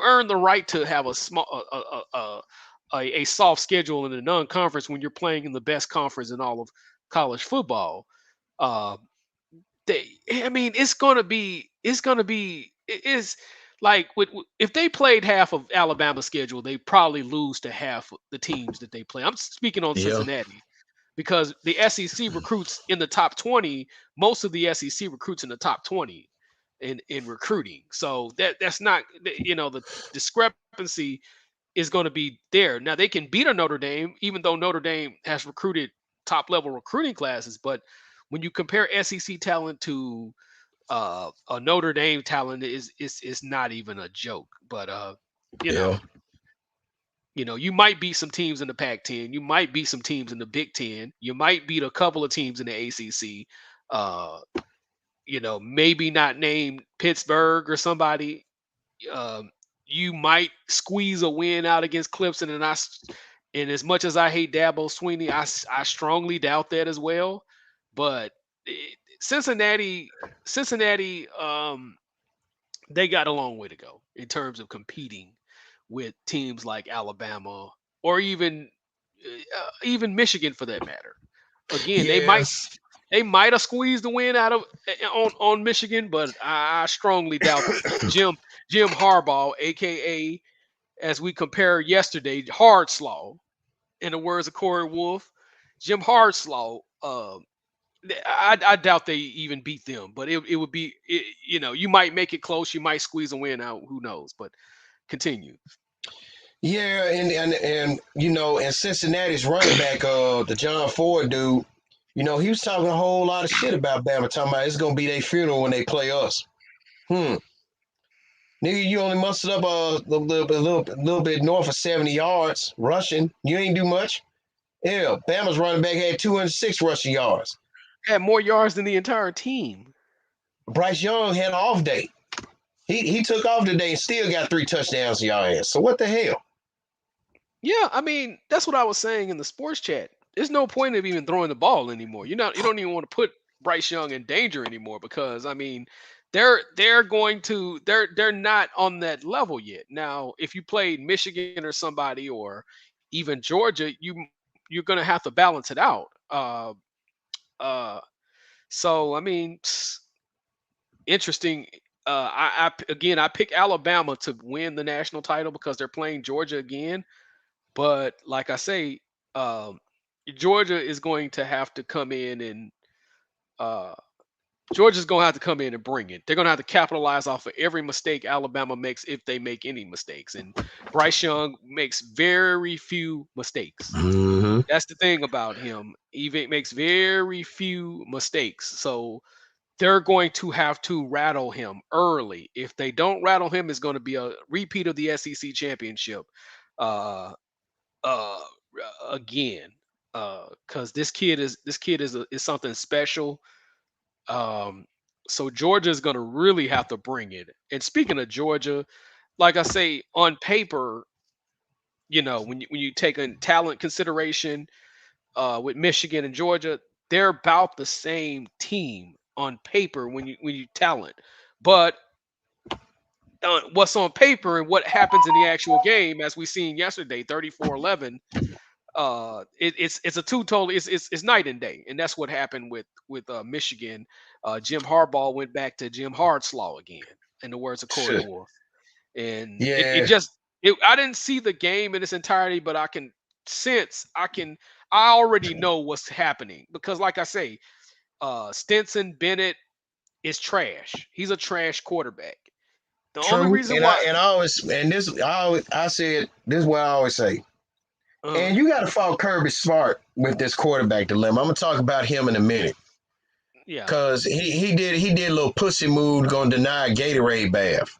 Speaker 2: earn the right to have a small a soft schedule in the non-conference when you're playing in the best conference in all of college football. Uh, I mean, it is like if they played half of Alabama's schedule, they probably lose to half of the teams that they play. I'm speaking on
Speaker 1: Yeah.
Speaker 2: Cincinnati because the SEC recruits in the top 20. Most of the SEC recruits in the top 20 in recruiting. So that's not, the discrepancy is going to be there. Now they can beat a Notre Dame, even though Notre Dame has recruited top level recruiting classes. But when you compare SEC talent to a Notre Dame talent, is not even a joke. But you
Speaker 1: Yeah.
Speaker 2: know, you might beat some teams in the Pac-10. You might beat some teams in the Big Ten. You might beat a couple of teams in the ACC. Uh, maybe not name Pittsburgh or somebody. Um, you might squeeze a win out against Clemson, and as much as I hate Dabo Sweeney, I strongly doubt that as well. But Cincinnati, they got a long way to go in terms of competing with teams like Alabama or even Michigan for that matter. Again,
Speaker 1: Yes.
Speaker 2: they might have squeezed the win out of on Michigan, but I strongly doubt Jim Harbaugh, aka, as we compare yesterday, Hardslaw, in the words of Corey Wolf, Jim Hardslaw. I doubt they even beat them, but it would be, you might make it close, you might squeeze a win out, who knows? But continue.
Speaker 1: Yeah, and and Cincinnati's running back, the John Ford dude, he was talking a whole lot of shit about Bama, talking about it's gonna be their funeral when they play us. Hmm. Nigga, you only mustered up a little bit north of 70 yards rushing. You ain't do much. Yeah, Bama's running back had 206 rushing yards.
Speaker 2: Had more yards than the entire team.
Speaker 1: Bryce Young had an off day. He took off today and still got 3 touchdowns in y'all ass. So what the hell?
Speaker 2: Yeah, I mean, that's what I was saying in the sports chat. There's no point of even throwing the ball anymore. You don't even want to put Bryce Young in danger anymore because I mean, they're not on that level yet. Now, if you played Michigan or somebody or even Georgia, you're gonna have to balance it out. Uh so I mean, interesting. Again, I pick Alabama to win the national title because they're playing Georgia again. But like I say, um, Georgia is going to have to come in and uh, Georgia's going to have to come in and bring it. They're going to have to capitalize off of every mistake Alabama makes if they make any mistakes. And Bryce Young makes very few mistakes.
Speaker 1: Mm-hmm.
Speaker 2: That's the thing about him. He makes very few mistakes. So they're going to have to rattle him early. If they don't rattle him, it's going to be a repeat of the SEC championship. Uh, uh Again, because this kid is something special. um so Georgia's gonna really have to bring it. And speaking of Georgia, like I say, on paper, when you take in talent consideration, with Michigan and Georgia, they're about the same team on paper when you talent. But what's on paper and what happens in the actual game, as we seen yesterday, 34-11, it's a two total, it's night and day. And that's what happened with Michigan. Jim Harbaugh went back to Jim Hardslaw again, in the words of Corey
Speaker 1: Shit.
Speaker 2: Wolf. And it
Speaker 1: Yeah.
Speaker 2: just it I didn't see the game in its entirety, but I can sense, I already know what's happening because, like I say, Stetson Bennett is trash. He's a trash quarterback. The only
Speaker 1: True,
Speaker 2: reason why
Speaker 1: I said this is what I always say.
Speaker 2: uh,
Speaker 1: And you got to follow Kirby Smart with this quarterback dilemma. I'm gonna talk about him in a minute
Speaker 2: yeah.
Speaker 1: because he did a little pussy move gonna deny a Gatorade bath.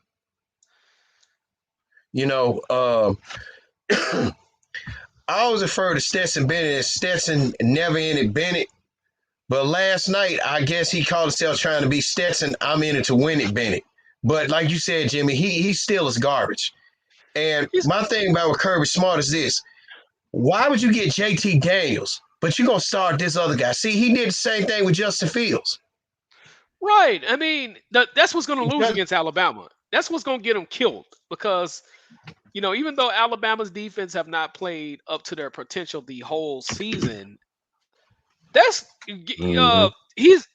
Speaker 1: You know, I always refer to Stetson Bennett as Stetson never ended Bennett. But last night, I guess he called himself trying to be Stetson. I'm in it to win it, Bennett. But like you said, Jimmy, he still is garbage. And
Speaker 2: He's
Speaker 1: my thing about with Kirby Smart is this: why would you get JT Daniels, but you're gonna start this other guy? See, he did the same thing with Justin Fields.
Speaker 2: right. I mean, that's what's going to lose
Speaker 1: Just,
Speaker 2: against Alabama. That's what's going to get them killed because even though Alabama's defense have not played up to their potential the whole season, that's
Speaker 1: Mhm.
Speaker 2: he's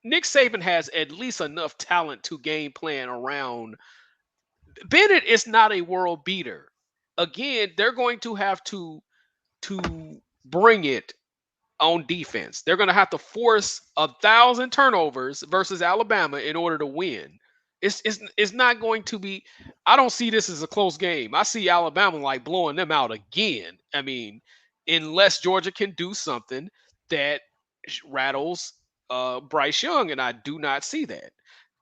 Speaker 2: Nick Saban has at least enough talent to game plan around. Bennett is not a world beater. Again, they're going to have to bring it on defense. They're going to have to force 1,000 turnovers versus Alabama in order to win. It's not going to be. I don't see this as a close game. I see Alabama like blowing them out again. I mean, unless Georgia can do something that rattles Bryce Young, and I do not see that.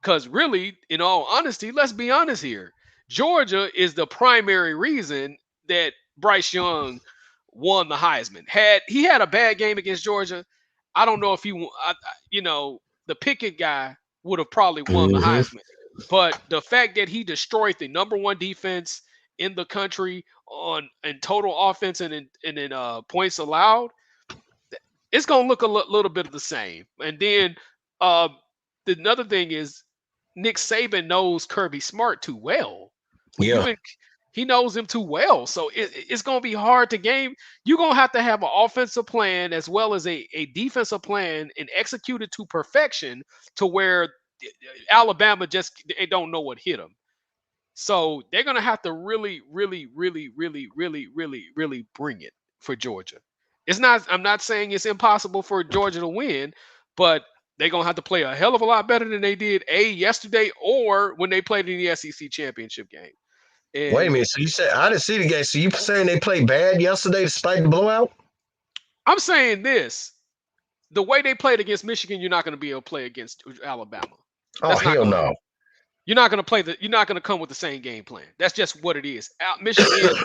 Speaker 2: Because really, in all honesty, let's be honest here. Georgia is the primary reason that Bryce Young won the Heisman. Had he had a bad game against Georgia, I don't know if the Pickett guy would have probably won the
Speaker 1: Mhm.
Speaker 2: Heisman. But the fact that he destroyed the number one defense in the country on in total offense and in points allowed, it's gonna look a little bit of the same. And then uh, another thing is Nick Saban knows Kirby Smart too well. When you've
Speaker 1: Yeah.
Speaker 2: been He knows him too well. So it's going to be hard to game. You're going to have an offensive plan as well as a defensive plan and execute it to perfection to where Alabama just they don't know what hit them. So they're going to have to really, really, really, really, really, really, really bring it for Georgia. It's not. I'm not saying it's impossible for Georgia to win, but they're going to have to play a hell of a lot better than they did yesterday or when they played in the SEC championship game.
Speaker 1: Wait a
Speaker 2: And
Speaker 1: minute. So you said I didn't see the game. So you saying they played bad yesterday despite the blowout?
Speaker 2: I'm saying this: the way they played against Michigan, you're not going to be able to play against Alabama.
Speaker 1: Oh
Speaker 2: That's not
Speaker 1: hell
Speaker 2: going to
Speaker 1: no.
Speaker 2: happen. You're not going to play the. You're not going to come with the same game plan. That's just what it is. Michigan,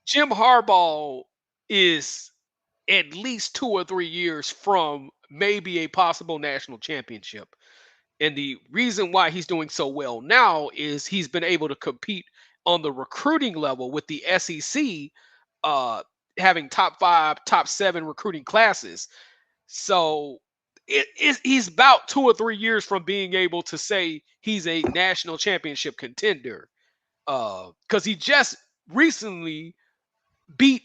Speaker 2: Jim Harbaugh is at least 2 or 3 years from maybe a possible national championship. And the reason why he's doing so well now is he's been able to compete on the recruiting level with the SEC, uh, having top 5, top 7 recruiting classes. So he's about 2 or 3 years from being able to say he's a national championship contender. Because he just recently beat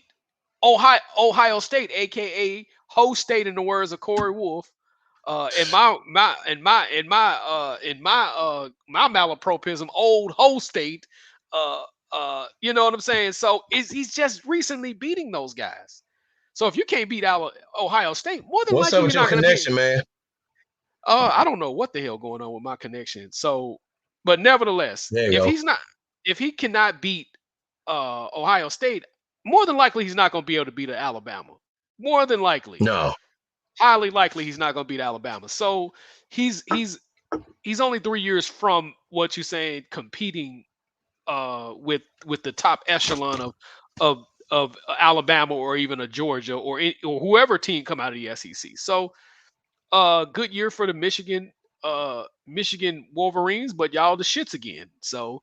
Speaker 2: Ohio State, aka host state, in the words of Corey Wolf. In my malapropism, old host state. You know what I'm saying? So he's just recently beating those guys. So if you can't beat Ohio State, more than
Speaker 1: What's up
Speaker 2: likely
Speaker 1: with
Speaker 2: you're
Speaker 1: your
Speaker 2: not going to be.
Speaker 1: connection, man?
Speaker 2: I don't know what the hell going on with my connection. So, but nevertheless,
Speaker 1: There you go.
Speaker 2: if he cannot beat Ohio State, more than likely he's not going to be able to beat Alabama. More than likely,
Speaker 1: No.
Speaker 2: highly likely he's not going to beat Alabama. So he's only 3 years from what you're saying competing with the top echelon of Alabama or even a Georgia or whoever team come out of the SEC. So good year for the Michigan Wolverines, but y'all the shits again. So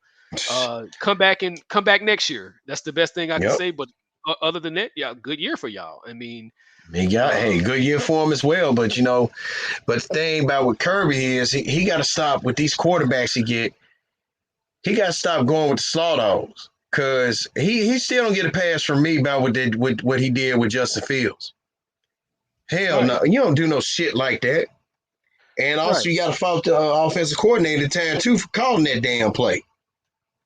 Speaker 2: come back next year. That's the best thing I can
Speaker 1: Yep.
Speaker 2: say. But other than that, yeah, good year for y'all. I mean,
Speaker 1: Hey, good year for him as well. But but the thing about with Kirby is he got to stop with these quarterbacks he get. He got to stop going with the slaw dogs because he still don't get a pass from me about what he did with Justin Fields. Hell
Speaker 2: right,
Speaker 1: no, you don't do no shit like that. And
Speaker 2: right,
Speaker 1: also, you got to fault the offensive coordinator at the time too for calling that damn play.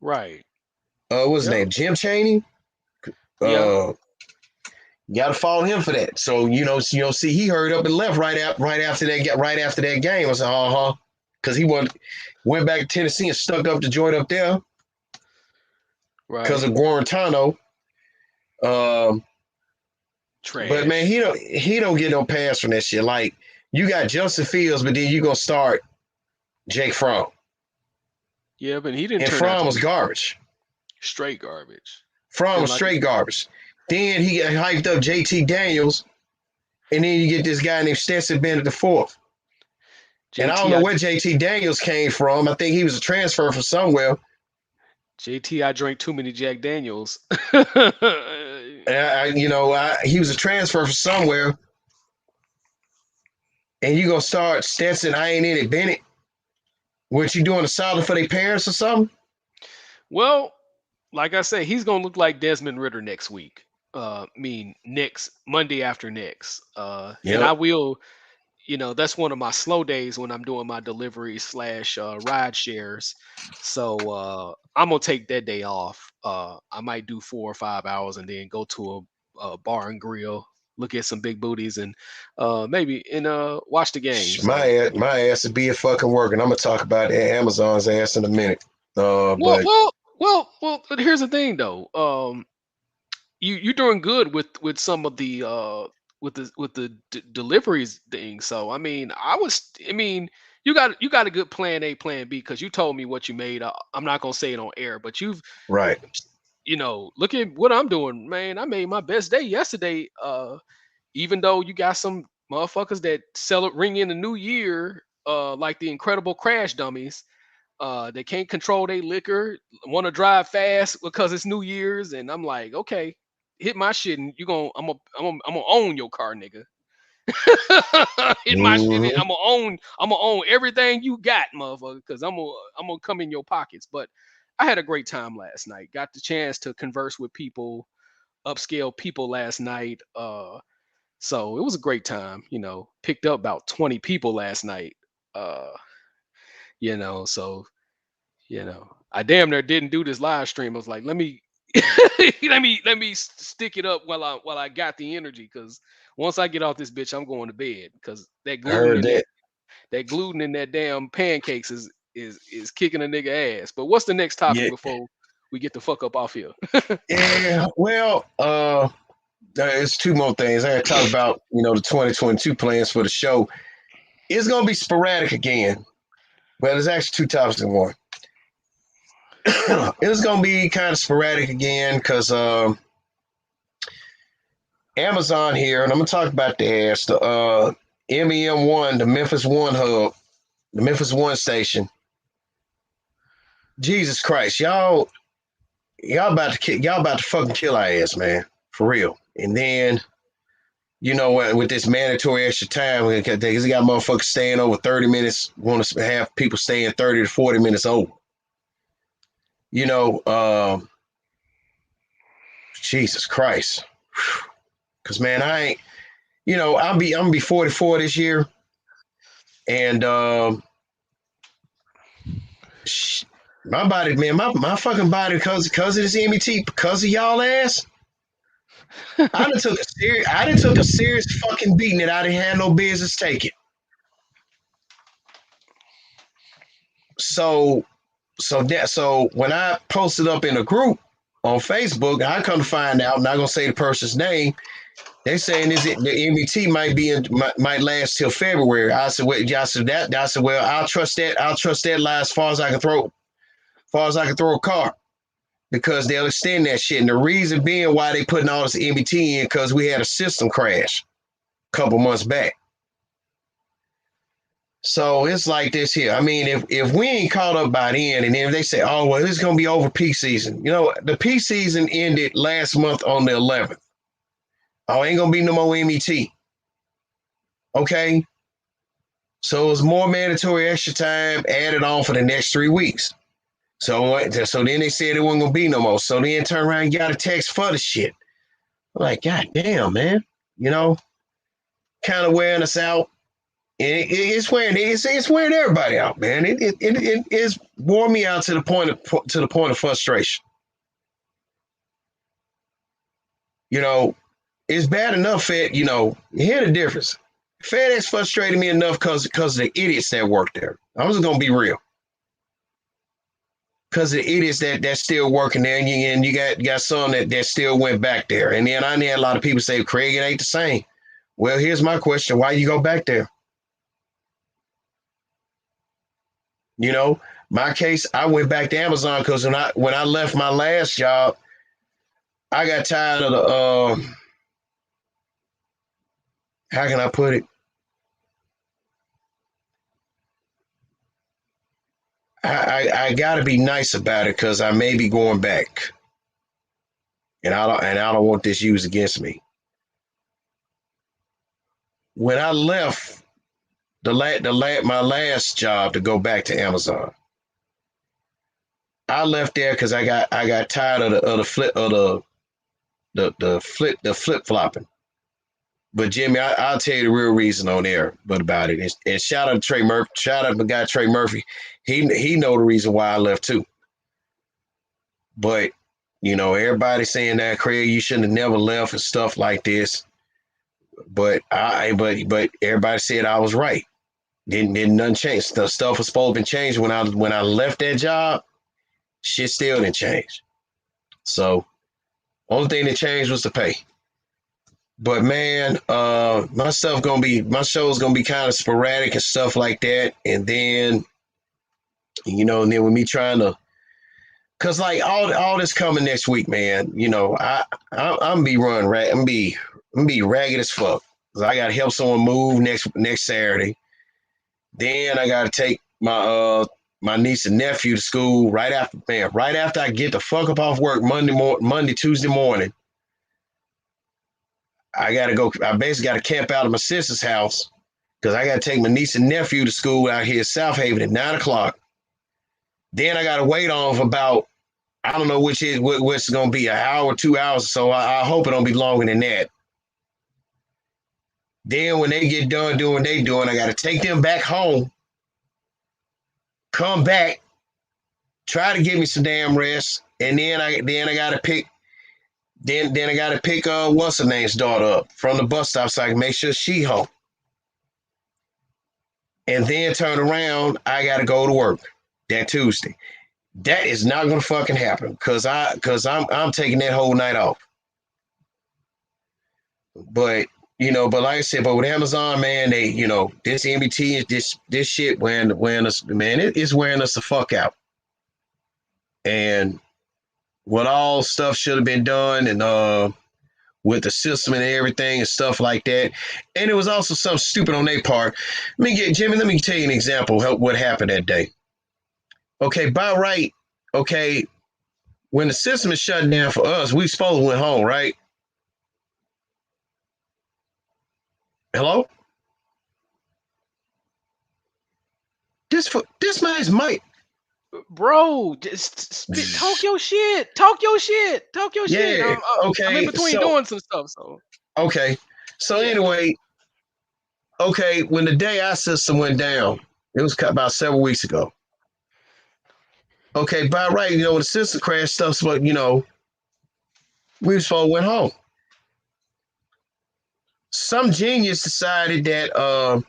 Speaker 2: right.
Speaker 1: What's his
Speaker 2: Yep.
Speaker 1: name? Jim Chaney.
Speaker 2: Yeah.
Speaker 1: Uh, You got to follow him for that. So see, he hurried up and left right after that game. I said, because he went back to Tennessee and stuck up the joint up there because
Speaker 2: Right.
Speaker 1: of Guarantano.
Speaker 2: Trash.
Speaker 1: But man, he don't get no pass from that shit. Like you got Justin Fields, but then you gonna start Jake Fromm.
Speaker 2: Yeah, but he didn't
Speaker 1: And
Speaker 2: turn out
Speaker 1: Fromm
Speaker 2: to
Speaker 1: was
Speaker 2: be
Speaker 1: garbage.
Speaker 2: straight garbage.
Speaker 1: Fromm
Speaker 2: And
Speaker 1: was
Speaker 2: like,
Speaker 1: straight garbage. Then he got hyped up JT Daniels, and then you get this guy named Stetson Bennett the fourth. And I don't
Speaker 2: JT,
Speaker 1: know where JT Daniels came from. I think he was a transfer from somewhere.
Speaker 2: I drank too many Jack Daniels.
Speaker 1: And he was a transfer from somewhere. And you gonna start Stetson, I ain't in it, Bennett. What you doing a solid for their parents or something?
Speaker 2: Well, like I say, he's gonna look like Desmond Ritter next week. Next Monday after next. And I
Speaker 1: Yep.
Speaker 2: will, that's one of my slow days when I'm doing my delivery slash ride shares. So I'm gonna take that day off. I might do 4 or 5 hours and then go to a bar and grill, look at some big booties, and maybe watch the game. So
Speaker 1: My ass would be at fucking work, and I'm gonna talk about Amazon's ass in a minute.
Speaker 2: well,
Speaker 1: But
Speaker 2: well, But here's the thing though. You're doing good with some of the deliveries thing. So I mean you got a good plan A, plan B, because you told me what you made. I'm not gonna say it on air, but
Speaker 1: right,
Speaker 2: look at what I'm doing, man. I made my best day yesterday. Even though you got some motherfuckers that ring in the new year, like the Incredible Crash Dummies. They can't control their liquor, want to drive fast because it's New Year's, and I'm like, okay, hit my shit, and I'm gonna own your car, nigga. Hit my shit, and
Speaker 1: mm-hmm.
Speaker 2: I'm gonna own everything you got, motherfucker, because I'm gonna come in your pockets. But I had a great time last night. Got the chance to converse with people, upscale people last night. So it was a great time. Picked up about 20 people last night. Uh, so I damn near didn't do this live stream. I was like, let me stick it up while I got the energy, because once I get off this bitch, I'm going to bed, because that
Speaker 1: I
Speaker 2: gluten
Speaker 1: heard
Speaker 2: in
Speaker 1: that.
Speaker 2: that gluten in that damn pancakes is kicking a nigga ass. But what's the next topic
Speaker 1: Yeah,
Speaker 2: before we get the fuck up off here?
Speaker 1: yeah. Well, there's two more things I got to talk about. The 2022 plans for the show. It's gonna be sporadic again, but there's actually two topics in one. It's gonna be kind of sporadic again because Amazon here, and I'm gonna talk about the MEM1, the Memphis One hub, the Memphis One station. Jesus Christ, y'all about to fucking kill our ass, man, for real. And then with this mandatory extra time, because they got motherfuckers staying over 30 minutes, want to have people staying 30 to 40 minutes over. Jesus Christ, because man, I ain't. I'm gonna be 44 this year, and my body, man, my fucking body, because of this MET, because of y'all ass. I done took a serious fucking beating that I didn't have no business taking. So when I posted up in a group on Facebook, I come to find out, I'm not gonna say the person's name. They saying the MET might last till February. I said, well, I'll trust that. I'll trust that lie as far as I can throw a car, because they'll extend that shit. And the reason being why they putting all this MET in, because we had a system crash a couple months back. So it's like this here. I mean, if we ain't caught up by then, and then if they say, oh, well, it's going to be over peak season. The peak season ended last month on the 11th. Oh, ain't going to be no more MET. Okay? So it's more mandatory extra time added on for the next 3 weeks. So then they said it wasn't going to be no more. So then turn around and got a text for the shit. I'm like, God damn, man. Kind of wearing us out. It's wearing everybody out, man. It's wore me out to the point of frustration. it's bad enough that, hear the difference. FedEx frustrated me enough because of the idiots that work there. I'm just going to be real. Because of the idiots that's still working there, and you got some that still went back there. And then I had a lot of people say, Craig, it ain't the same. Well, here's my question. Why you go back there? My case, I went back to Amazon because when I left my last job, I got tired of the how can I put it? I got to be nice about it because I may be going back, and I don't want this used against me. When I left my last job to go back to Amazon, I left there because I got tired of the flip flopping. But Jimmy, I'll tell you the real reason on there, about it. And shout out to Trey Murphy. Shout out to my guy Trey Murphy. He know the reason why I left too. But everybody saying that, Craig, you shouldn't have never left and stuff like this. But everybody said I was right. Didn't nothing change. The stuff was supposed to be changed when I left that job. Shit still didn't change. So only thing that changed was the pay. But man, my show's gonna be kind of sporadic and stuff like that. And then, and then with me trying to, cause like all this coming next week, man. I'm gonna be running I'm gonna be ragged as fuck. Cause I gotta help someone move next Saturday. Then I gotta take my niece and nephew to school right after I get the fuck up off work Tuesday morning. I basically got to camp out of my sister's house because I got to take my niece and nephew to school out here in South Haven at 9:00. Then I got to wait on for about, I don't know what's going to be, an hour, 2 hours. So I hope it don't be longer than that. Then when they get done doing what they doing, I got to take them back home, come back, try to give me some damn rest. And then I got to pick, Then I got to pick what's her name's daughter up from the bus stop so I can make sure she home. And then turn around, I got to go to work that Tuesday. That is not gonna fucking happen because I'm taking that whole night off. But like I said, but with Amazon, man, they this MBT this shit wearing us, man, it's wearing us the fuck out. And what all stuff should have been done and with the system and everything and stuff like that. And it was also something stupid on their part. Jimmy, let me tell you an example of what happened that day. Okay, by right, okay, when the system is shut down for us, we supposed to went home, right? Hello? This man's mic.
Speaker 2: Bro, just talk your shit. Talk your shit.
Speaker 1: Yeah, okay.
Speaker 2: I'm in between doing some stuff. So
Speaker 1: okay. So anyway, okay, when the day our system went down, it was about several weeks ago. Okay, by right, when the system crashed stuff, but we was supposed to went home. Some genius decided that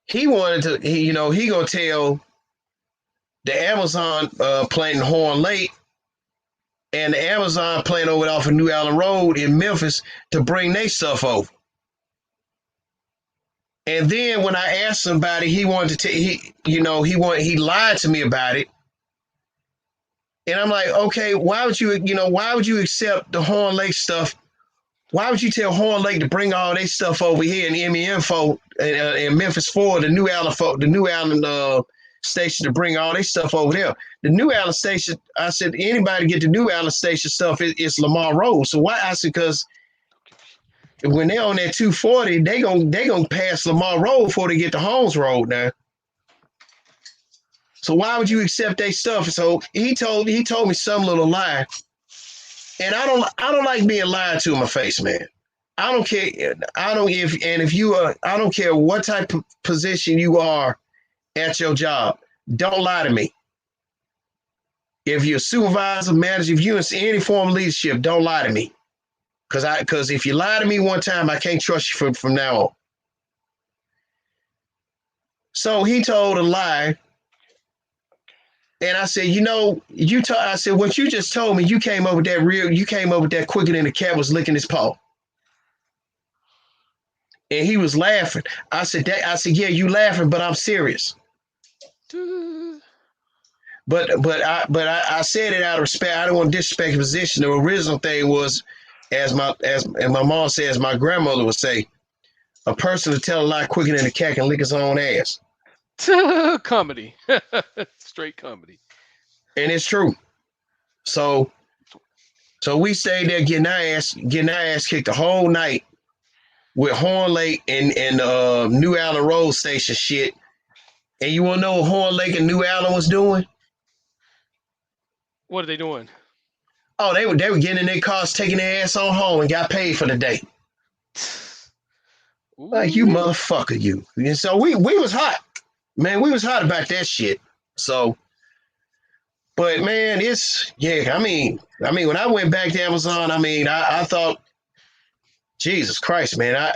Speaker 1: he wanted to, he gonna tell the Amazon plant in Horn Lake and the Amazon plant over off of New Allen Road in Memphis to bring their stuff over. And then when I asked somebody, he wanted to he lied to me about it. And I'm like, okay, why would you accept the Horn Lake stuff? Why would you tell Horn Lake to bring all their stuff over here in MEM folk and Memphis for the New Allen station to bring all their stuff over there? The New Allen station, I said, anybody get the New Allen station stuff, it's Lamar Road. So why? I said, because when they're on that 240, they gonna pass Lamar Road before they get to Holmes Road now. So why would you accept their stuff? So he told me some little lie. And I don't like being lied to in my face, man. I don't care. I don't care what type of position you are at your job. Don't lie to me. If you're a supervisor, manager, if you're in any form of leadership, don't lie to me. Because if you lie to me one time, I can't trust you from now on. So he told a lie. And I said, I said, what you just told me, you came up with that quicker than the cat was licking his paw. And he was laughing. I said, yeah, you laughing, but I'm serious. But I said it out of respect. I don't want to disrespect his position. The original thing was, as my mom says, my grandmother would say, a person to tell a lie quicker than a cat can lick his own ass.
Speaker 2: Comedy. Straight comedy.
Speaker 1: And it's true. So we stayed there getting our ass kicked the whole night with Horn Lake and New Allen Road Station shit. And you want to know what Horn Lake and New Allen was doing?
Speaker 2: What are they doing?
Speaker 1: Oh, they were getting in their cars, taking their ass on home, and got paid for the day. Like, you motherfucker, you. And so we was hot. Man, we was hot about that shit. So, but man, I mean, when I went back to Amazon, I thought, Jesus Christ, man,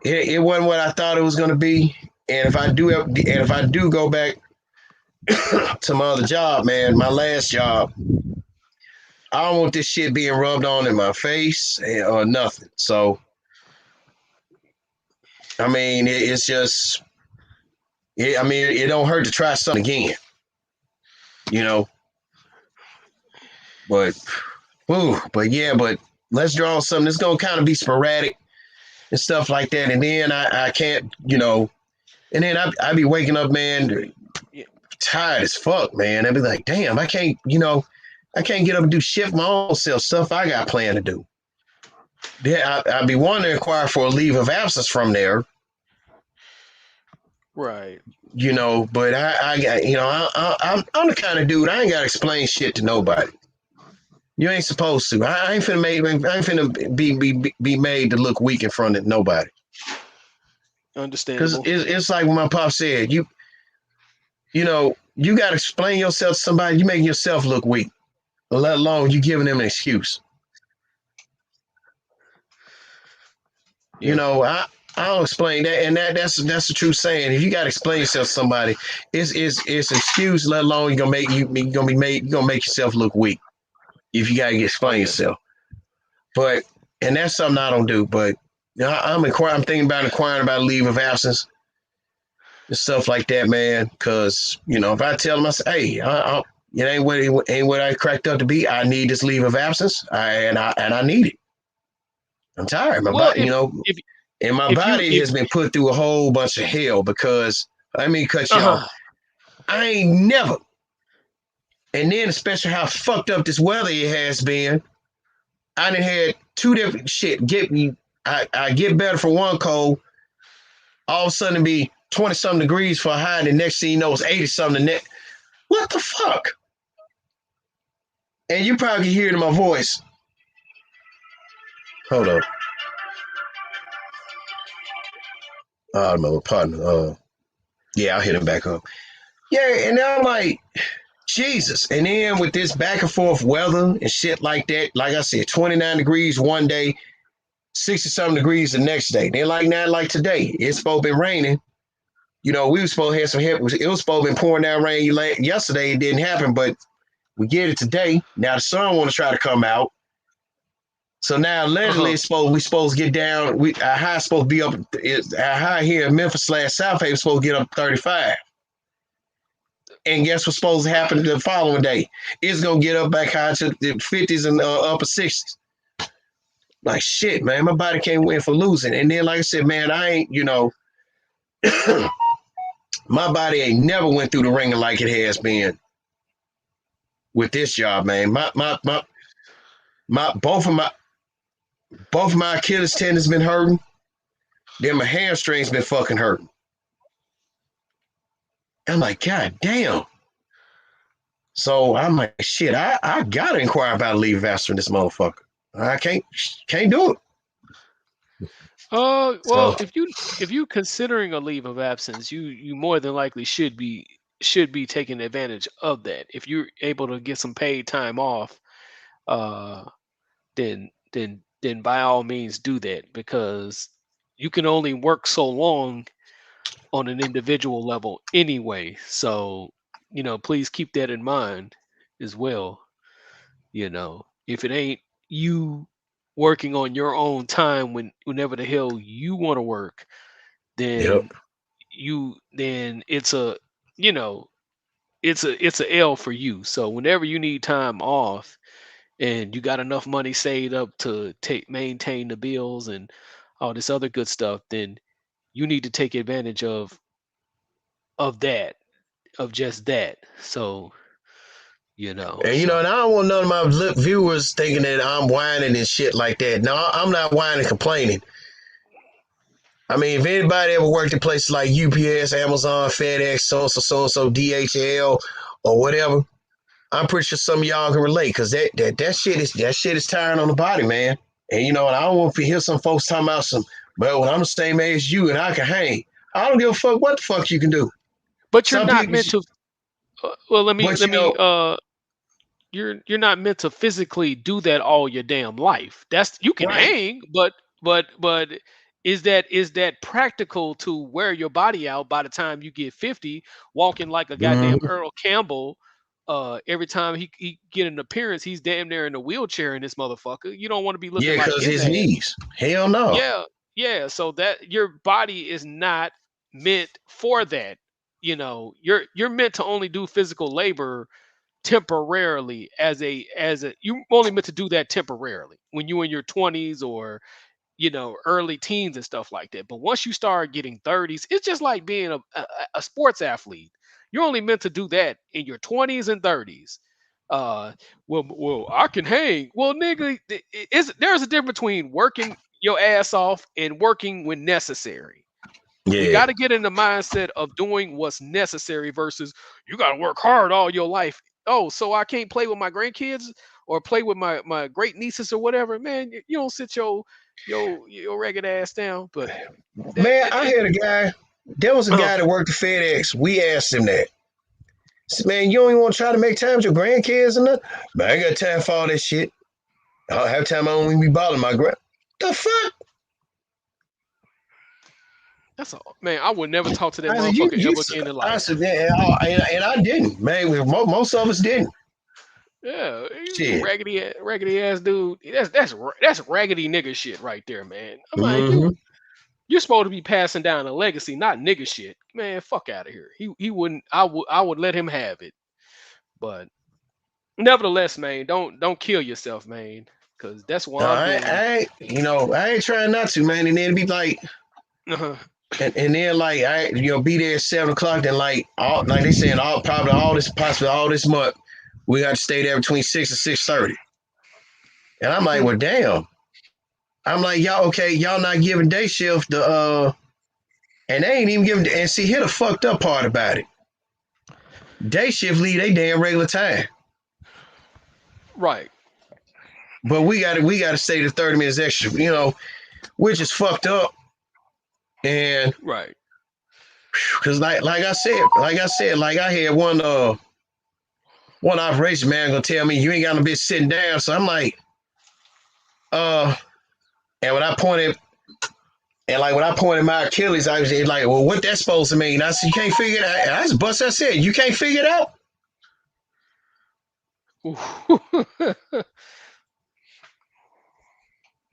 Speaker 1: it wasn't what I thought it was going to be. And if I do go back to my other job, man, my last job, I don't want this shit being rubbed on in my face or nothing. So, I mean, it's just, it don't hurt to try something again, But let's draw something that's gonna kind of be sporadic and stuff like that. And then I can't, and then I be waking up, man, tired as fuck, man. I'd be like, damn, I can't get up and do shit for my own self, stuff I got planned to do. Then I'd be wanting to inquire for a leave of absence from there.
Speaker 2: Right.
Speaker 1: But I'm the kind of dude, I ain't got to explain shit to nobody. You ain't supposed to. I ain't finna be made to look weak in front of nobody.
Speaker 2: Understandable.
Speaker 1: Because it's like when my pop said, you got to explain yourself to somebody, you making yourself look weak, let alone you giving them an excuse. I don't explain that, and that's the true saying. If you got to explain yourself to somebody, it's excuse, let alone you're gonna make yourself look weak if you got to explain yourself. But and that's something I don't do. But I'm thinking about inquiring about a leave of absence and stuff like that, man. Because if I tell them, I say, hey, it ain't what I cracked up to be. I need this leave of absence, and I need it. I'm tired. My body, my body has been put through a whole bunch of hell because let me cut you off. I ain't never. And then especially how fucked up this weather it has been. I done had two different shit. I get better for one cold. All of a sudden it be 20-something degrees for a high, and the next thing you know it's 80-something the next. What the fuck? And you probably can hear it in my voice. Hold on. My partner. Yeah, I'll hit him back up. Yeah, and I'm like, Jesus. And then with this back and forth weather and shit like that, like I said, 29 degrees one day, 60-something degrees the next day. Then not like today. It's supposed to be raining. We were supposed to have some help. It was supposed to be pouring down rain yesterday. It didn't happen, but we get it today. Now the sun want to try to come out. So now allegedly we supposed to get down. Our high supposed to be up. Our high here in Memphis / South Haven supposed to get up 35. And guess what's supposed to happen the following day? It's gonna get up back high to the 50s and upper 60s. Like shit, man, my body can't win for losing. And then, like I said, man, I ain't, my body ain't never went through the ringer like it has been with this job, man. Both of my Achilles tendons been hurting. Then my hamstrings been fucking hurting. I'm like, God damn. So I'm like, shit, I gotta inquire about a leave of absence from this motherfucker. I can't do it.
Speaker 2: Well, if you considering a leave of absence, you more than likely should be taking advantage of that. If you're able to get some paid time off, then by all means do that, because you can only work so long on an individual level anyway. So, please keep that in mind as well. If it ain't you working on your own time whenever the hell you want to work,
Speaker 1: Yep.
Speaker 2: then it's a you know it's a L for you. So whenever you need time off and you got enough money saved up to maintain the bills and all this other good stuff, then you need to take advantage of just that. So,
Speaker 1: And
Speaker 2: so
Speaker 1: and I don't want none of my viewers thinking that I'm whining and shit like that. No, I'm not whining, complaining. I mean, if anybody ever worked at places like UPS, Amazon, FedEx, so and so, DHL, or whatever, I'm pretty sure some of y'all can relate, because that shit is tiring on the body, man. And and I don't want to hear some folks talking about well, when I'm the same age as you and I can hang. I don't give a fuck what the fuck you can do.
Speaker 2: but you're
Speaker 1: Some
Speaker 2: not
Speaker 1: people,
Speaker 2: meant to well,
Speaker 1: but
Speaker 2: you're not meant to physically do that all your damn life. That's You can
Speaker 1: right.
Speaker 2: hang, but is that practical to wear your body out by the time you get 50, walking like a goddamn
Speaker 1: Mhm.
Speaker 2: Earl Campbell? Every time he get an appearance, he's damn near in a wheelchair in this motherfucker. You don't want to be looking
Speaker 1: Yeah,
Speaker 2: like
Speaker 1: because
Speaker 2: his
Speaker 1: his
Speaker 2: ass.
Speaker 1: knees. Hell no.
Speaker 2: Yeah, yeah. So that your body is not meant for that. You're meant to only do physical labor temporarily, as a you only meant to do that temporarily when you're in your 20s or early teens and stuff like that. But once you start getting 30s, it's just like being a sports athlete. You're only meant to do that in your 20s and 30s. uh well, I can hang. Well, nigga, there's a difference between working your ass off and working when necessary. We
Speaker 1: Yeah.
Speaker 2: got to get in the mindset of doing what's necessary versus you got to work hard all your life. Oh, so I can't play with my grandkids or play with my great nieces or whatever? Man, you don't sit your ragged ass down. But that,
Speaker 1: Man,
Speaker 2: that,
Speaker 1: I
Speaker 2: that
Speaker 1: had a guy. There was a
Speaker 2: uh,
Speaker 1: guy that worked at FedEx. We asked him that. Said, man, you don't even want to try to make time with your grandkids and nothing? Man, I ain't got time for all that shit. I'll have time I don't even be bothering my grand. The fuck?
Speaker 2: that's all, man. I would never talk to that
Speaker 1: I said, you,
Speaker 2: motherfucker
Speaker 1: you,
Speaker 2: ever again in
Speaker 1: I
Speaker 2: life.
Speaker 1: said, yeah, and I didn't, man. Most of us didn't.
Speaker 2: Yeah, you
Speaker 1: Shit.
Speaker 2: raggedy ass dude. That's raggedy nigga shit right there, man. I'm like,
Speaker 1: Mm-hmm.
Speaker 2: you're supposed to be passing down a legacy, not nigga shit. Man, fuck out of here. He wouldn't. I would let him have it. But nevertheless, man, don't kill yourself, man, because that's what
Speaker 1: No,
Speaker 2: I'm doing.
Speaker 1: I ain't trying not to, man. And then be like,
Speaker 2: Uh-huh.
Speaker 1: and then like be there at 7 o'clock. Then like they saying probably all this possibly all this month, we got to stay there between 6 and 6:30. And I'm like,
Speaker 2: Mhm.
Speaker 1: well, damn. I'm like, y'all okay? Y'all not giving day shift and they ain't even giving. And see, here the fucked up part about it. Day shift leave they damn regular time,
Speaker 2: Right,
Speaker 1: but we got to stay the 30 minutes extra. Which is fucked up. And
Speaker 2: right.
Speaker 1: because like I had one operation man gonna tell me you ain't got no bitch sitting down. So I'm like, uh, and when I pointed my Achilles, I was like, well, what that's supposed to mean? I said, you can't figure it out. And I just bust. I said, you can't figure it out.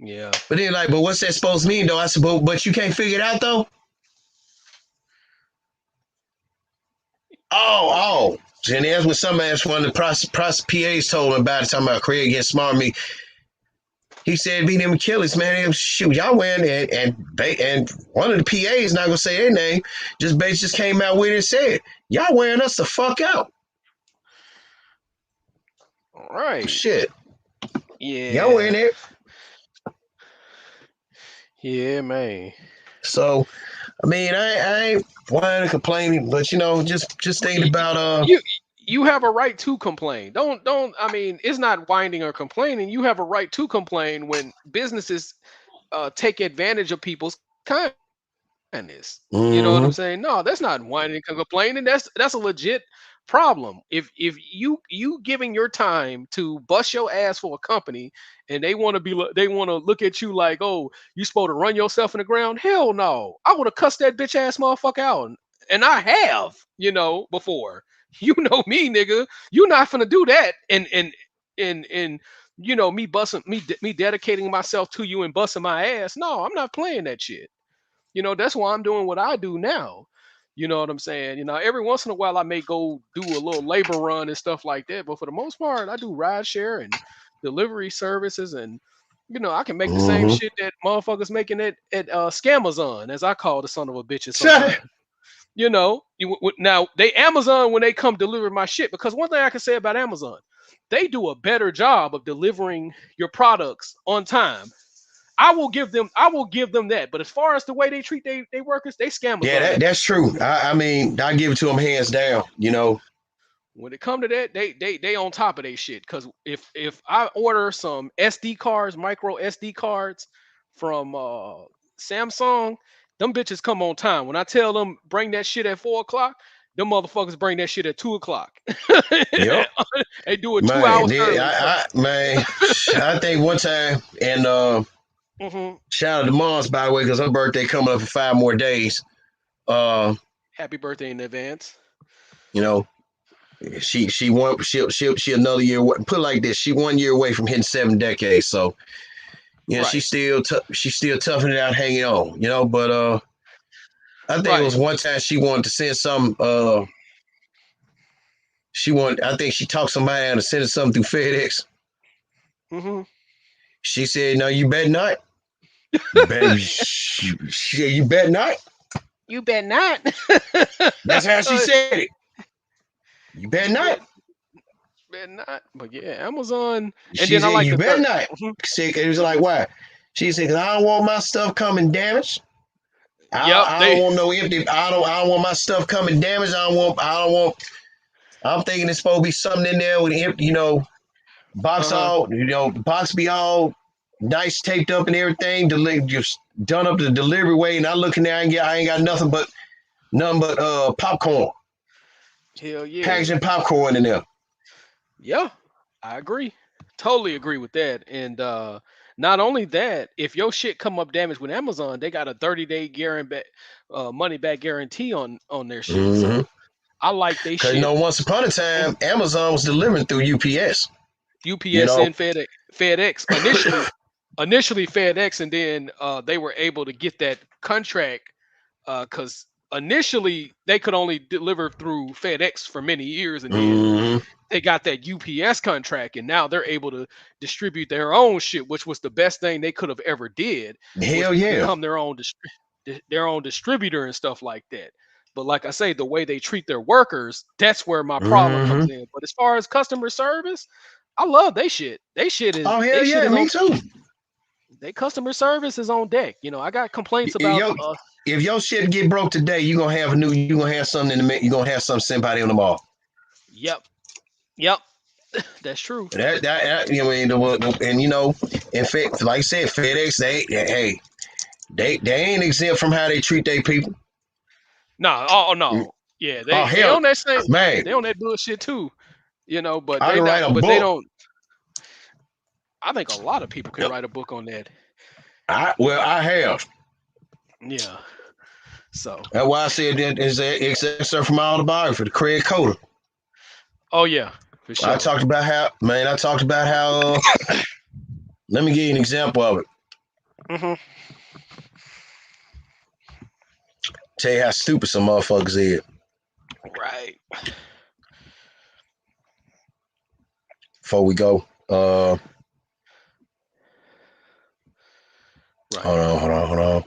Speaker 2: Yeah.
Speaker 1: But then like, but what's that supposed to mean though? I said, but you can't figure it out though. Oh. And that's what one of the PAs told me about it, talking about Craig getting smart me. He said, beat them Achilles, man. Shoot, y'all win. And one of the PAs, not going to say their name, just came out with it and said, y'all wearing us the fuck out.
Speaker 2: All right.
Speaker 1: Shit. Y'all wearing
Speaker 2: Yeah.
Speaker 1: it.
Speaker 2: Yeah, man.
Speaker 1: So, I mean, I ain't whining complaining, but, just thinking about,
Speaker 2: You you have a right to complain. Don't. I mean, it's not whining or complaining. You have a right to complain when businesses take advantage of people's kindness. this. You know what I'm
Speaker 1: Mm-hmm.
Speaker 2: saying? No, that's not whining and complaining. That's a legit problem. If you giving your time to bust your ass for a company and they want to look at you like, oh, you supposed to run yourself in the ground? Hell no. I would have cussed that bitch ass motherfucker out. And I have, before. You know me, nigga. You not finna do that. And me busting me dedicating myself to you and busting my ass. No, I'm not playing that shit. That's why I'm doing what I do now. You know what I'm saying? Every once in a while I may go do a little labor run and stuff like that, but for the most part, I do ride share and delivery services, and I can make the same
Speaker 1: Mm-hmm.
Speaker 2: shit that motherfuckers making at Scamazon, as I call the son of a bitches sometimes. Now they Amazon when they come deliver my shit, because one thing I can say about Amazon, they do a better job of delivering your products on time. I will give them that. But as far as the way they treat they workers, they
Speaker 1: Yeah,
Speaker 2: Scamazon that
Speaker 1: that's true. I mean, I give it to them hands down.
Speaker 2: when it come to that, they on top of their shit. Because if I order some SD cards, micro SD cards from Samsung, them bitches come on time. When I tell them bring that shit at 4 o'clock, them motherfuckers bring that shit at 2 o'clock.
Speaker 1: Yep.
Speaker 2: They do it 2 hours
Speaker 1: Man,
Speaker 2: early.
Speaker 1: I think one time, and
Speaker 2: Hmm.
Speaker 1: shout out to Mom's, by the way, because her birthday coming up in 5 more days. Uh,
Speaker 2: Happy birthday in advance.
Speaker 1: you know, she another year. Put it like this, she 1 year away from hitting 7 decades. So
Speaker 2: Right.
Speaker 1: she's still toughing it out, hanging on. But I think it
Speaker 2: Right.
Speaker 1: was one time she wanted to send some. I think she talked somebody out to send something through FedEx.
Speaker 2: Hmm.
Speaker 1: She said, "No, you bet not. You better, you bet not."
Speaker 2: You bet not.
Speaker 1: That's how she said it. You bet
Speaker 2: you
Speaker 1: not.
Speaker 2: bet not. But yeah, Amazon. And
Speaker 1: She
Speaker 2: then I
Speaker 1: said,
Speaker 2: like
Speaker 1: "You
Speaker 2: the
Speaker 1: bet
Speaker 2: third.
Speaker 1: not."
Speaker 2: Mhm.
Speaker 1: It was like, why? She said, "Cause I don't want my stuff coming damaged.
Speaker 2: Yep.
Speaker 1: I don't
Speaker 2: They.
Speaker 1: want no empty. I don't want my stuff coming damaged. I don't want. I don't want. I'm thinking it's supposed to be something in there with empty.
Speaker 2: Uh
Speaker 1: Box
Speaker 2: huh.
Speaker 1: all. Box be all nice, taped up and everything. Just done up the delivery way. And I look in there, I ain't got nothing but popcorn,
Speaker 2: Hell yeah.
Speaker 1: packaging popcorn in there.
Speaker 2: Yeah. I agree. Totally agree with that. And not only that, if your shit come up damaged with Amazon, they got a 30-day guarantee, money back guarantee on their shit.
Speaker 1: Mm-hmm.
Speaker 2: So I like they
Speaker 1: Because
Speaker 2: shit.
Speaker 1: once upon a time, Amazon was delivering through UPS. You
Speaker 2: UPS
Speaker 1: know.
Speaker 2: and FedEx initially FedEx, and then they were able to get that contract because initially they could only deliver through FedEx for many years, and then
Speaker 1: Mm-hmm.
Speaker 2: they got that UPS contract, and now they're able to distribute their own shit, which was the best thing they could have ever did, was
Speaker 1: Hell yeah.
Speaker 2: become their own distributor and stuff like that. But like I say, the way they treat their workers, that's where my problem
Speaker 1: Mm-hmm.
Speaker 2: comes in. But as far as customer service, I love they shit.
Speaker 1: Oh hell
Speaker 2: They shit
Speaker 1: yeah,
Speaker 2: is
Speaker 1: me
Speaker 2: on
Speaker 1: too.
Speaker 2: they customer service is on deck. I got complaints about
Speaker 1: Yo, if your shit get broke today, you gonna have something in the you gonna have some somebody on the mall.
Speaker 2: yep, yep, that's true.
Speaker 1: And in fact, like I said, FedEx, they ain't exempt from how they treat their people.
Speaker 2: No, oh no. Yeah,
Speaker 1: Oh
Speaker 2: they
Speaker 1: hell,
Speaker 2: on that same
Speaker 1: man,
Speaker 2: they on that bullshit too. But
Speaker 1: I
Speaker 2: they
Speaker 1: can
Speaker 2: not
Speaker 1: write a
Speaker 2: but they
Speaker 1: book.
Speaker 2: don't. I think a lot of people can write a book on that.
Speaker 1: I have.
Speaker 2: Yeah. So.
Speaker 1: That's why I said that is an excerpt from my autobiography, the Craig Coder.
Speaker 2: Oh yeah, for
Speaker 1: I
Speaker 2: sure.
Speaker 1: talked about how. Let me give you an example of it.
Speaker 2: Hmm.
Speaker 1: Tell you how stupid some motherfuckers is.
Speaker 2: Right.
Speaker 1: Before we go,
Speaker 2: Right.
Speaker 1: hold on.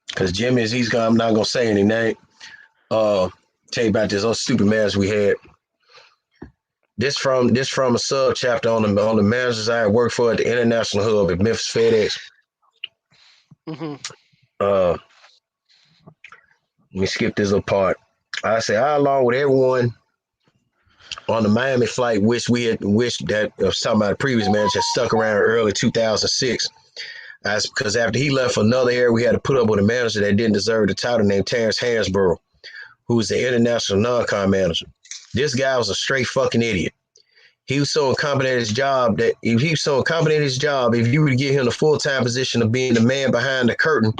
Speaker 1: Because I'm not gonna say any name. Tell you about this other stupid marriage we had. This from a sub chapter on the managers I work for at the International Hub at Memphis FedEx.
Speaker 2: Hmm.
Speaker 1: Let me skip this little part. I say, I along with everyone on the Miami flight, wish that I was talking about the previous manager had stuck around in early 2006. That's because after he left for another area, we had to put up with a manager that didn't deserve the title named Terrence Hansborough, who was the international non-con manager. This guy was a straight fucking idiot. He was so incompetent at his job that if you were to give him the full-time position of being the man behind the curtain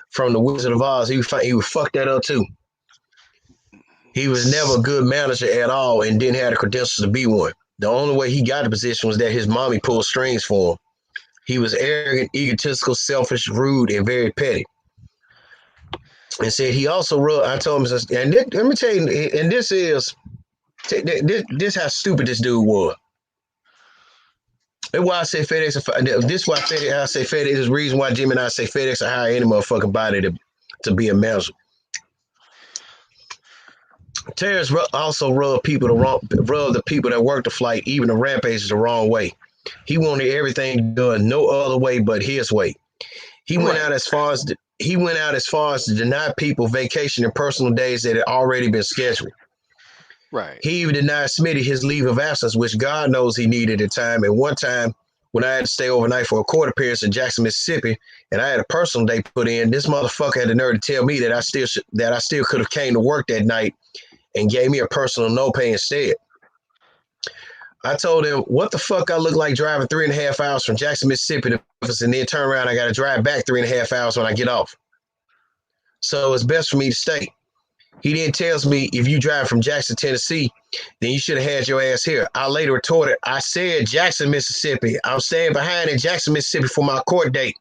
Speaker 1: from the Wizard of Oz, he would fuck that up too. He was never a good manager at all and didn't have the credentials to be one. The only way he got the position was that his mommy pulled strings for him. He was arrogant, egotistical, selfish, rude, and very petty. And said he also wrote, I told him, and let me tell you, and this how stupid this dude was. That's why I say FedEx. This is why I say FedEx is the reason why Jimmy and I say FedEx will hire any motherfucking body to be a manager. Terrence also rubbed the people that worked the flight, even the rampages, the wrong way. He wanted everything done no other way but his way. He went out as far as to deny people vacation and personal days that had already been scheduled.
Speaker 2: Right.
Speaker 1: He even denied Smitty his leave of absence, which God knows he needed at the time. And one time, when I had to stay overnight for a court appearance in Jackson, Mississippi, and I had a personal day put in, this motherfucker had the nerve to tell me that I still could have came to work that night and gave me a personal no pay instead. I told him, what the fuck I look like driving 3.5 hours from Jackson, Mississippi to Memphis, and then turn around, I got to drive back 3.5 hours when I get off. So it's best for me to stay. He then tells me, if you drive from Jackson, Tennessee, then you should have had your ass here. I later retorted, I said Jackson, Mississippi. I'm staying behind in Jackson, Mississippi for my court date.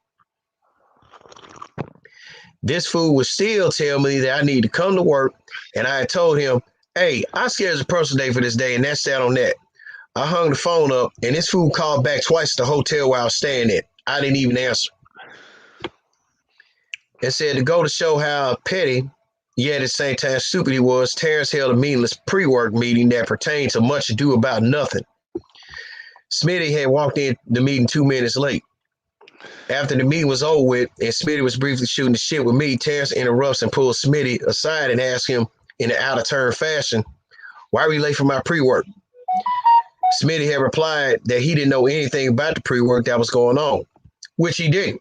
Speaker 1: This fool would still tell me that I need to come to work, and I had told him, hey, I scheduled a personal day for this day, and that's that on that. I hung the phone up, and this fool called back twice at the hotel where I was staying at. I didn't even answer. And said to go to show how petty, yet at the same time stupid he was, Terrence held a meaningless pre-work meeting that pertained to much ado about nothing. Smitty had walked in the meeting 2 minutes late. After the meeting was over with and Smitty was briefly shooting the shit with me, Terrence interrupts and pulls Smitty aside and asks him in an out-of-turn fashion, why were you late for my pre-work? Smitty had replied that he didn't know anything about the pre-work that was going on, which he didn't.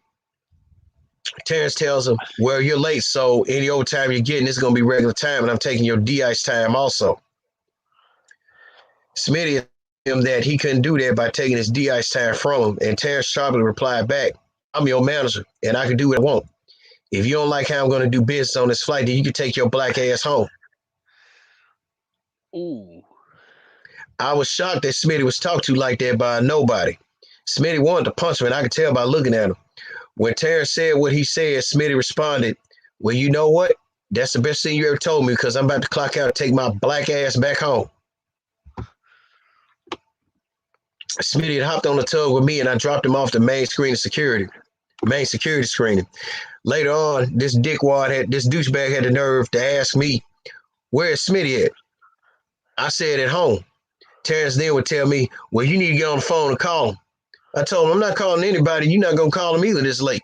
Speaker 1: Terrence tells him, well, you're late, so any overtime you're getting is going to be regular time, and I'm taking your de-ice time also. Smitty told him that he couldn't do that by taking his de-ice time from him, and Terrence sharply replied back, I'm your manager, and I can do what I want. If you don't like how I'm going to do business on this flight, then you can take your black ass home.
Speaker 2: Ooh.
Speaker 1: I was shocked that Smitty was talked to like that by nobody. Smitty wanted to punch him, and I could tell by looking at him. When Terrence said what he said, Smitty responded, well, you know what? That's the best thing you ever told me because I'm about to clock out and take my black ass back home. Smitty had hopped on the tug with me, and I dropped him off the main security screening. Later on, this douchebag had the nerve to ask me, where's Smitty at? I said at home. Terrence then would tell me, well, you need to get on the phone and call him. I told him, I'm not calling anybody. You're not going to call him either this late.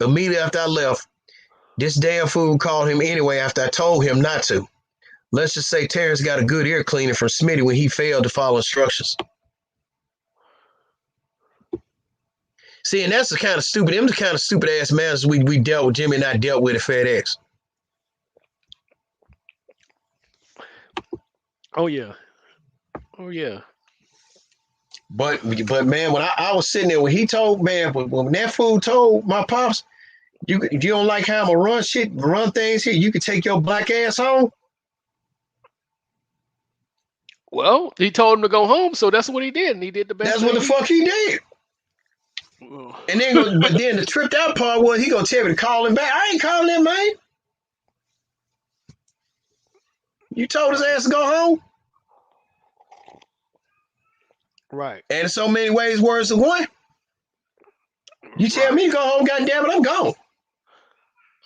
Speaker 1: Immediately after I left, this damn fool called him anyway after I told him not to. Let's just say Terrence got a good ear cleaning from Smitty when he failed to follow instructions. See, and that's the kind of stupid ass managers we dealt with, Jimmy and I dealt with at FedEx.
Speaker 2: Oh, yeah. Oh, yeah.
Speaker 1: But man, when I was sitting there, when he told, man, when that fool told my pops, if you don't like how I'm gonna run things here, you can take your black ass home.
Speaker 2: Well, he told him to go home, so that's what he did, and he did the best.
Speaker 1: That's what the fuck he did. And then, but then the tripped out part was he gonna tell me to call him back. I ain't calling him, man. You told his ass to go home.
Speaker 2: Right.
Speaker 1: And in so many ways, words of one. You tell me to go home, goddamn it, I'm gone.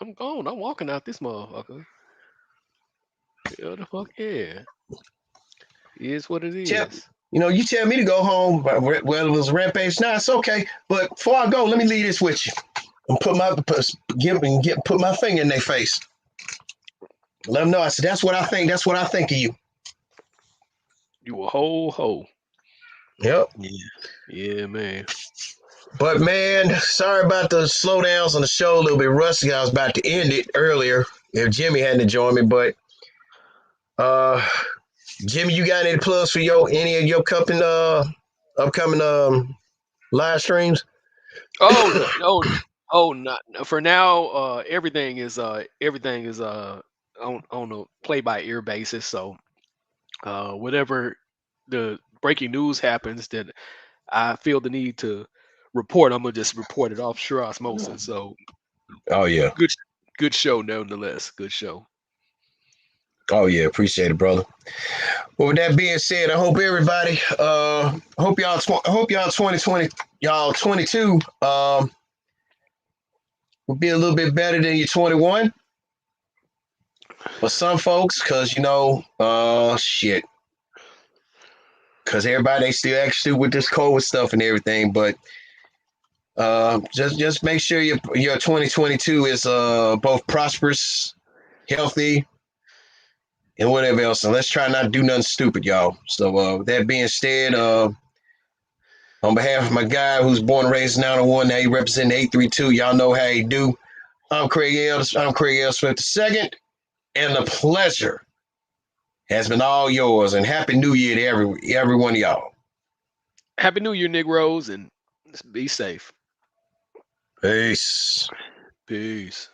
Speaker 2: I'm gone. I'm walking out this motherfucker. Yeah, the fuck yeah. It is what it is.
Speaker 1: You tell me to go home. Well, it was a rampage. Nah, it's okay. But before I go, let me leave this with you and put my finger in their face. Let them know. I said, that's what I think. That's what I think of you.
Speaker 2: You a whole hoe.
Speaker 1: Yep.
Speaker 2: Yeah. Yeah, man.
Speaker 1: But man, sorry about the slowdowns on the show. A little bit rusty. I was about to end it earlier if Jimmy hadn't joined me. But uh, Jimmy, you got any plugs for any of your upcoming live streams?
Speaker 2: Oh no, oh not for now. Everything is on a play by ear basis. So whatever the breaking news happens that I feel the need to report, I'm gonna just report it off sure osmosis. So
Speaker 1: Oh yeah.
Speaker 2: good, good show nonetheless. Good show.
Speaker 1: Oh yeah, appreciate it, brother. Well, with that being said, I hope everybody hope y'all 2020 y'all 22 will be a little bit better than your 21. For some folks, cause shit. Cause everybody they still actually with this COVID stuff and everything, but just make sure your 2022 is both prosperous, healthy, and whatever else. And let's try not to do nothing stupid, y'all. So with that being said, on behalf of my guy who's born and raised in 901, now he representing 832, y'all know how he do. I'm Craig L. Smith II, and the pleasure has been all yours. And Happy New Year to every one of y'all.
Speaker 2: Happy New Year, Negroes, and be safe.
Speaker 1: Peace.
Speaker 2: Peace.